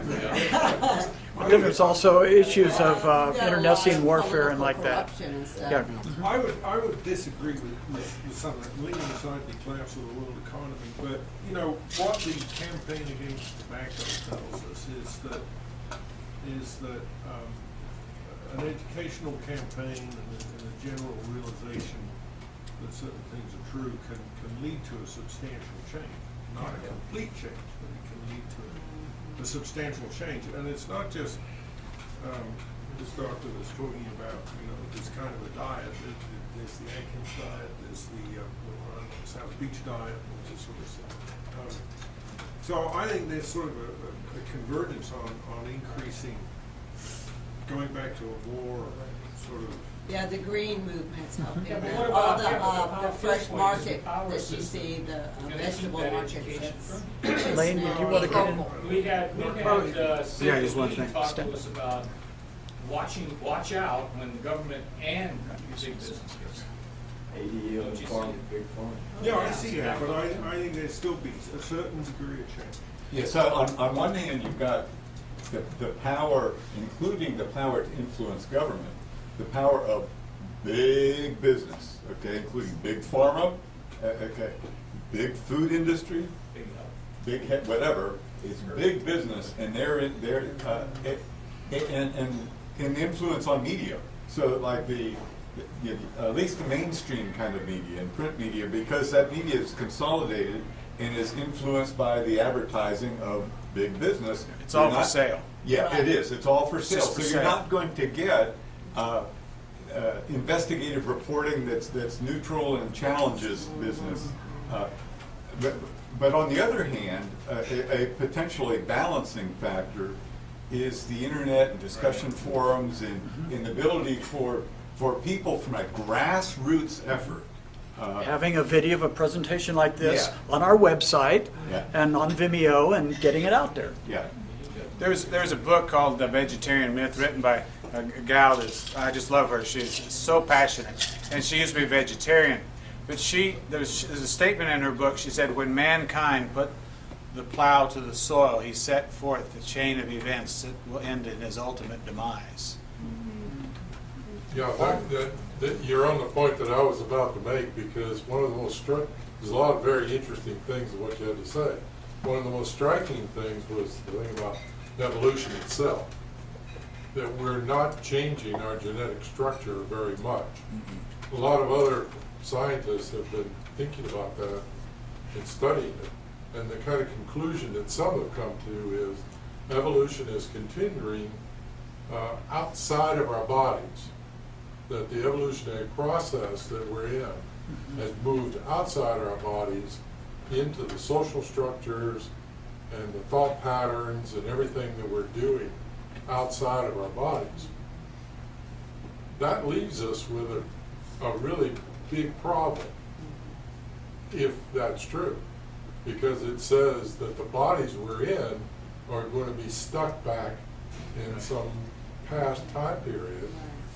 Then there's also issues of We've got a lot internecine of warfare and political like that. corruption and stuff. Yeah. I would disagree with some of that, leaving aside the collapse of the world economy, but, you know, what the campaign against tobacco tells us is that an educational campaign and a general realization that certain things are true can lead to a substantial change. Not a complete change, but it can lead to a substantial change. And it's not just, this doctor was talking about, you know, this kind of a diet. There's the Atkins diet, there's the South Beach diet, and this sort of stuff. So I think there's sort of a convergence on increasing, going back to a more sort of. Yeah, the green movement's helping. Yeah, but that. what All about the fresh power market power that you system? see, the Gonna keep vegetable that market. education that's- from- Lane, would you want to get in? We had Sid Yeah, just one Lee thing. talk to us about watch out when the government and big business gets. ADL and farm, big farm. Yeah, I see that, but I think there'd still be a certain degree of change. Yeah, so on one hand, you've got the power, including the power to influence government, the power of big business, okay, including big pharma, okay, big food industry, Big big whatever, it's big business, and they're and influence on media. So like at least the mainstream kind of media and print media, because that media is consolidated and is influenced by the advertising of big business. It's all for sale. Yeah, it is. It's all for sale. just So for you're sale. not going to get investigative reporting that's neutral and challenges business. But on the other hand, a potentially balancing factor is the internet and discussion forums and the ability for people from a grassroots effort. Having a video of a presentation like this Yeah. on our website Yeah. and on Vimeo and getting it out there. Yeah. There's a book called The Vegetarian Myth written by a gal that's, I just love her. She's so passionate, and she used to be vegetarian. But there's a statement in her book. She said, when mankind put the plow to the soil, he set forth the chain of events that will end in his ultimate demise. Yeah, that you're on the point that I was about to make, because one of the most there's a lot of very interesting things in what you had to say. One of the most striking things was the thing about evolution itself, that we're not changing our genetic structure very much. A lot of other scientists have been thinking about that and studying it, and the kind of conclusion that some have come to is evolution is continuing outside of our bodies, that the evolutionary process that we're in has moved outside our bodies into the social structures and the thought patterns and everything that we're doing outside of our bodies. That leaves us with a really big problem, if that's true, because it says that the bodies we're in are going to be stuck back in some past time period,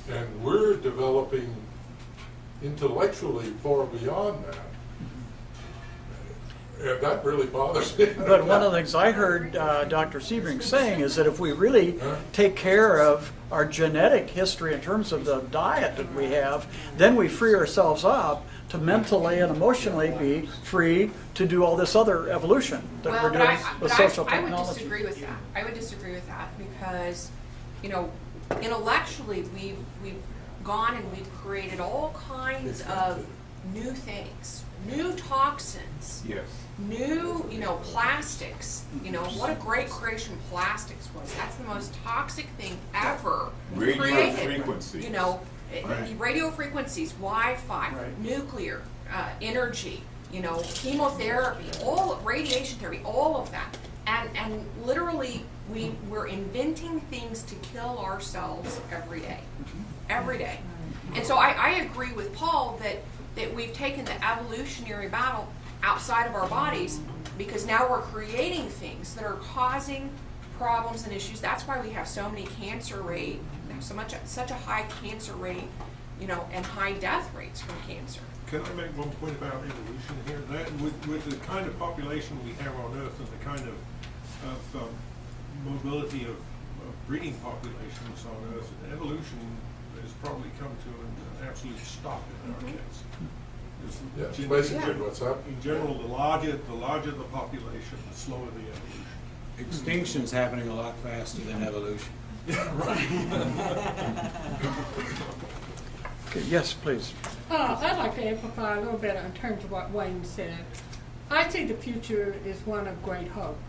and we're developing intellectually far beyond that. And that really bothers me. But one of the things I heard Dr. Sebring saying is that if we really take care of our genetic history in terms of the diet that we have, then we free ourselves up to mentally and emotionally be free to do all this other evolution that we're doing with social I would technology. disagree with that. I would disagree with that because, you know, intellectually we've gone and we've created all kinds of new things, new toxins. Yes. New, you know, plastics. You know, what a great creation plastics was. That's the most toxic thing ever Radio created. frequencies. You know, Right. radio frequencies, Wi-Fi, Right. nuclear, energy, you know, chemotherapy, all radiation therapy, all of that. And literally we're inventing things to kill ourselves every day. Every day. And so I agree with Paul that we've taken the evolutionary battle outside of our bodies because now we're creating things that are causing problems and issues. That's why we have so many cancer rate, such a high cancer rate, you know, and high death rates from cancer. Can I make one point about evolution here? That with the kind of population we have on Earth and the kind of mobility of breeding populations on Earth, evolution has probably come to an absolute stop in our case. Yeah, it's basically what's In happening. general, the larger the population, the slower the evolution. Extinction's happening a lot faster than evolution. Okay, yes, please. I'd like to amplify a little bit in terms of what Wayne said. I see the future is one of great hope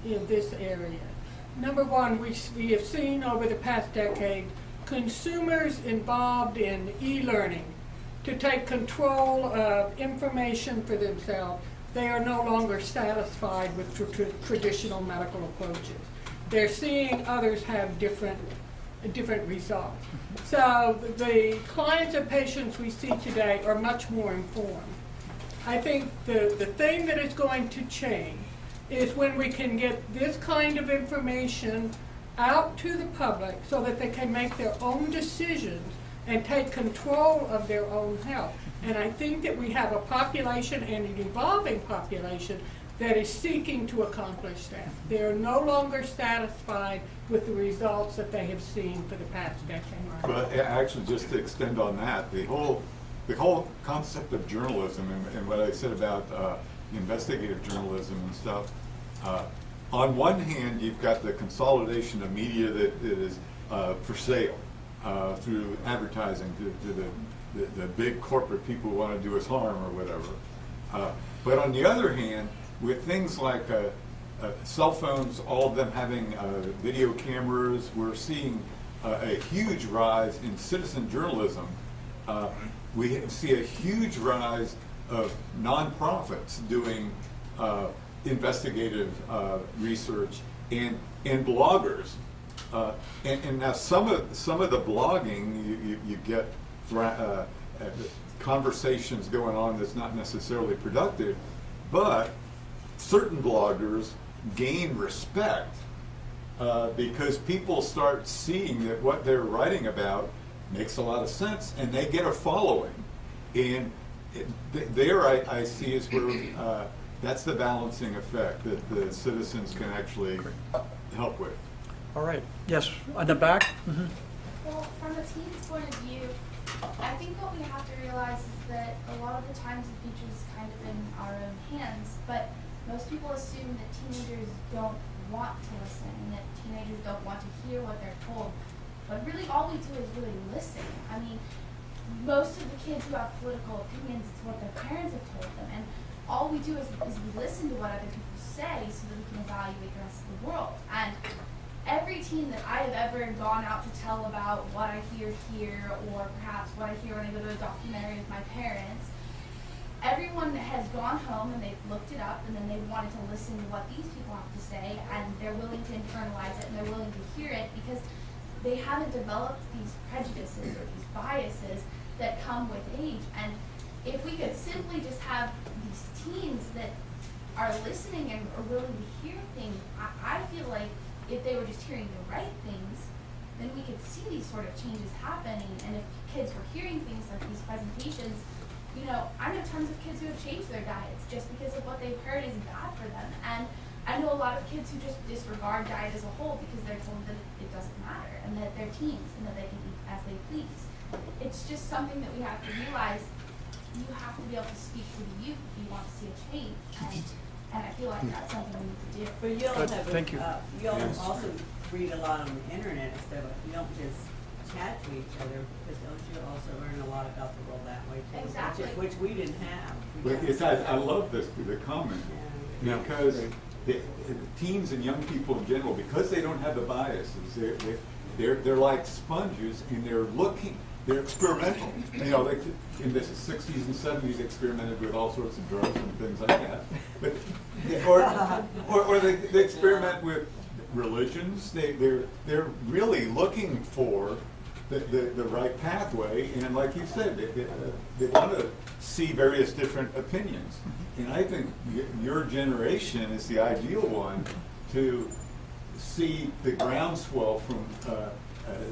in this area. Number one, we have seen over the past decade consumers involved in e-learning to take control of information for themselves. They are no longer satisfied with traditional medical approaches. They're seeing others have different results. So the clients and patients we see today are much more informed. I think the thing that is going to change is when we can get this kind of information out to the public so that they can make their own decisions and take control of their own health. And I think that we have a population and an evolving population that is seeking to accomplish that. They are no longer satisfied with the results that they have seen for the past decade. But actually, just to extend on that, the whole concept of journalism and what I said about investigative journalism and stuff. On one hand, you've got the consolidation of media that is for sale through advertising to the big corporate people who want to do us harm or whatever. But on the other hand, with things like cell phones, all of them having video cameras, we're seeing a huge rise in citizen journalism. We see a huge rise of nonprofits doing investigative research and bloggers. And now some of the blogging, you get conversations going on that's not necessarily productive, but certain bloggers gain respect because people start seeing that what they're writing about makes a lot of sense, and they get a following. And there I see is where that's the balancing effect that the citizens can actually help with. All right. Yes, on the back. Mm-hmm. Well, from a teen's point of view, I think what we have to realize is that a lot of the times the future is kind of in our own hands, but most people assume that teenagers don't want to listen and that teenagers don't want to hear what they're told. But really all we do is really listen. I mean, most of the kids who have political opinions, it's what their parents have told them. And all we do is we listen to what other people say so that we can evaluate the rest of the world. And every teen that I have ever gone out to tell about what I hear here, or perhaps what I hear when I go to a documentary with my parents, everyone has gone home and they've looked it up, and then they wanted to listen to what these people have to say, and they're willing to internalize it, and they're willing to hear it because they haven't developed these prejudices or these biases that come with age. And if we could simply just have these teens that are listening and are willing to hear things, I feel like if they were just hearing the right things, then we could see these sort of changes happening. And if kids were hearing things like these presentations, you know, I know tons of kids who have changed their diets just because of what they've heard is bad for them. And I know a lot of kids who just disregard diet as a whole because they're told that it doesn't matter and that they're teens and that they can eat as they please. It's just something that we have to realize. You have to be able to speak to the youth if you want to see a change. And I feel like that's something we need to do. But you all Good, have, thank you. You all also read a lot on the internet and stuff. You don't just chat to each other, because don't you also learn a lot about the world that way too? Exactly. Which we didn't have. But I love this, the comment, Yeah. because the teens and young people in general, because they don't have the biases, they're like sponges, and they're experimental. You know, in the 60s and 70s, they experimented with all sorts of drugs and things like that. But or they experiment with religions. They're really looking for the right pathway, and like you said, they want to see various different opinions. And I think your generation is the ideal one to see the groundswell from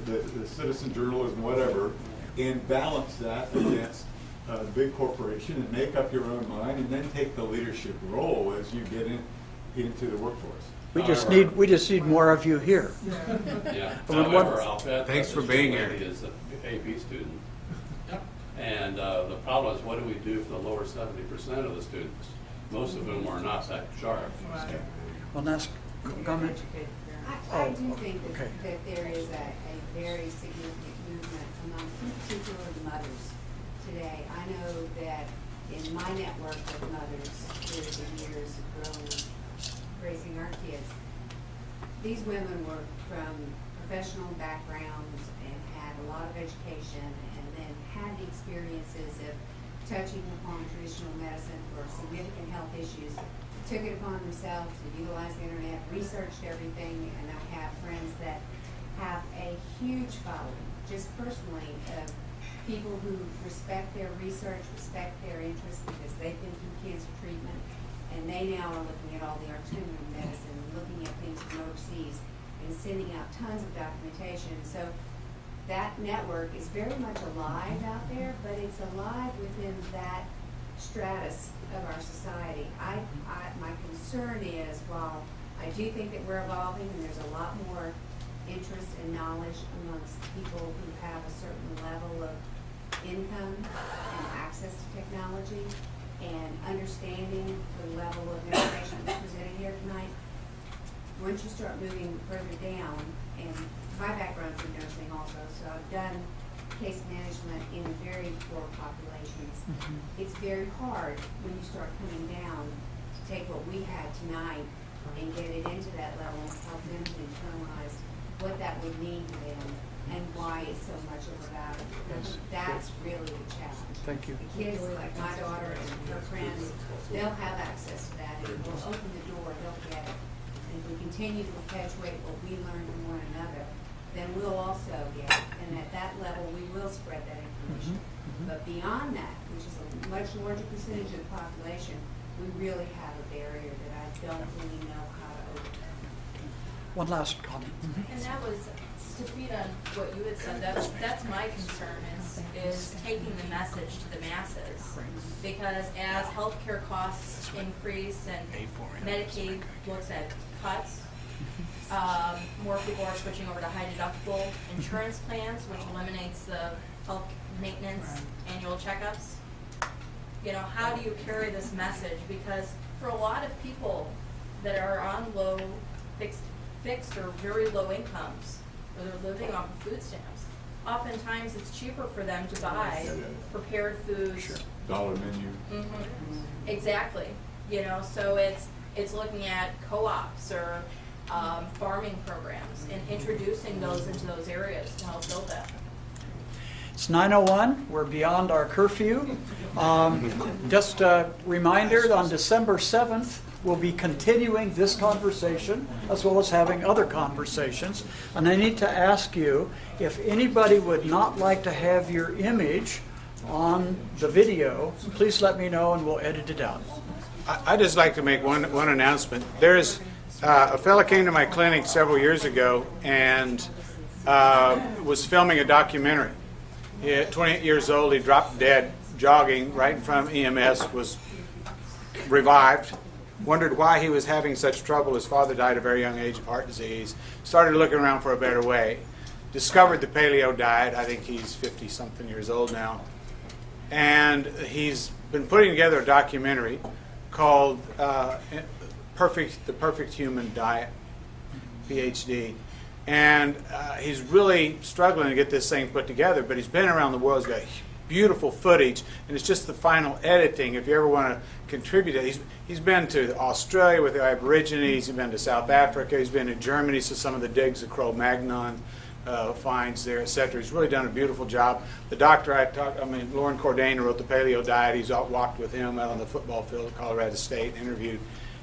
the citizen journalism, whatever, and balance that against a big corporation and make up your own mind, and then take the leadership role as you get into the workforce. We just need more of you here. Yeah, I mean, however, what- I'll bet. Thanks that for this being young here. lady is an AP student. Yep. And the problem is, what do we do for the lower 70% of the students? Most of whom are not that sharp. One last comment? I do think okay. that there is a very significant movement among particularly mothers today. I know that in my network of mothers through the years of growing, raising our kids, these women were from professional backgrounds and had a lot of education, and then had the experiences of touching upon traditional medicine for significant health issues, took it upon themselves to utilize the internet, researched everything, and I have friends that have a huge following, just personally, of people who respect their research, respect their interests because they've been through cancer treatment, and they now are looking at all the alternative medicine, looking at things from overseas, and sending out tons of documentation. So that network is very much alive out there, but it's alive within that stratus of our society. My concern is, while I do think that we're evolving and there's a lot more interest and knowledge amongst people who have a certain level of income and access to technology and understanding the level of information that's presented here tonight, once you start moving further down, and my background's in nursing also, so I've done case management in very poor populations. It's very hard when you start coming down to take what we had tonight and get it into that level and help them to internalize what that would mean to them and why it's so much overvalued. That's really the challenge. Thank you. The kids, like my daughter and her friends, they'll have access to that, and we'll open the door, they'll get it. And if we continue to perpetuate what we learn from one another, then we'll also get it. And at that level, we will spread that information. But beyond that, which is a much larger percentage of the population, we really have a barrier that I don't really know how to overcome. One last comment. And that was, to feed on what you had said, that's my concern is taking the message to the masses. Because as healthcare costs increase and Medicaid looks at cuts, more people are switching over to high deductible insurance plans, which eliminates the health maintenance annual checkups. You know, how do you carry this message? Because for a lot of people that are on low, fixed or very low incomes, or they're living off of food stamps, oftentimes it's cheaper for them to buy prepared foods. Dollar menu. Exactly. You know, so it's looking at co-ops or farming programs and introducing those into those areas to help build that. It's 9:01. We're beyond our curfew. Just a reminder, on December 7th, we'll be continuing this conversation as well as having other conversations. And I need to ask you, if anybody would not like to have your image on the video, please let me know and we'll edit it out. I'd just like to make one announcement. There's a fellow came to my clinic several years ago and was filming a documentary. He, at 28 years old, he dropped dead jogging right in front of EMS, was revived, wondered why he was having such trouble. His father died at a very young age of heart disease. Started looking around for a better way. Discovered the paleo diet. I think he's 50-something years old now. And he's been putting together a documentary called The Perfect Human Diet, PhD. And he's really struggling to get this thing put together, but he's been around the world. He's got beautiful footage, and it's just the final editing. If you ever want to contribute it, he's been to Australia with the Aborigines, he's been to South Africa, he's been to Germany, so some of the digs of Cro-Magnon finds there, etc. He's really done a beautiful job. The doctor Lauren Cordain, who wrote the Paleo Diet, he's walked with him out on the football field at Colorado State, interviewed.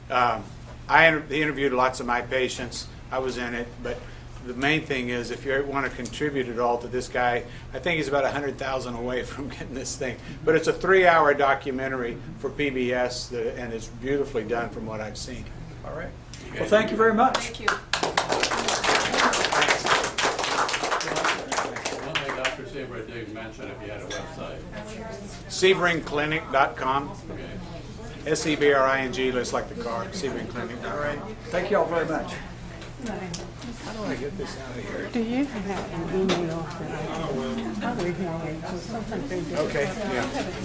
He interviewed lots of my patients. I was in it, but the main thing is, if you want to contribute at all to this guy, I think he's about 100,000 away from getting this thing. But it's a 3-hour documentary for PBS, and it's beautifully done from what I've seen. All right. Well, thank you very much. Thank you. One thing Dr. Sebring didn't mention, if you had a website. SebringClinic.com. Okay. SEBRING, looks like the car. SebringClinic.com. All right. Thank you all very much. How do I get this out of here? Do you have an email that I will email you to something they do? Okay, yeah.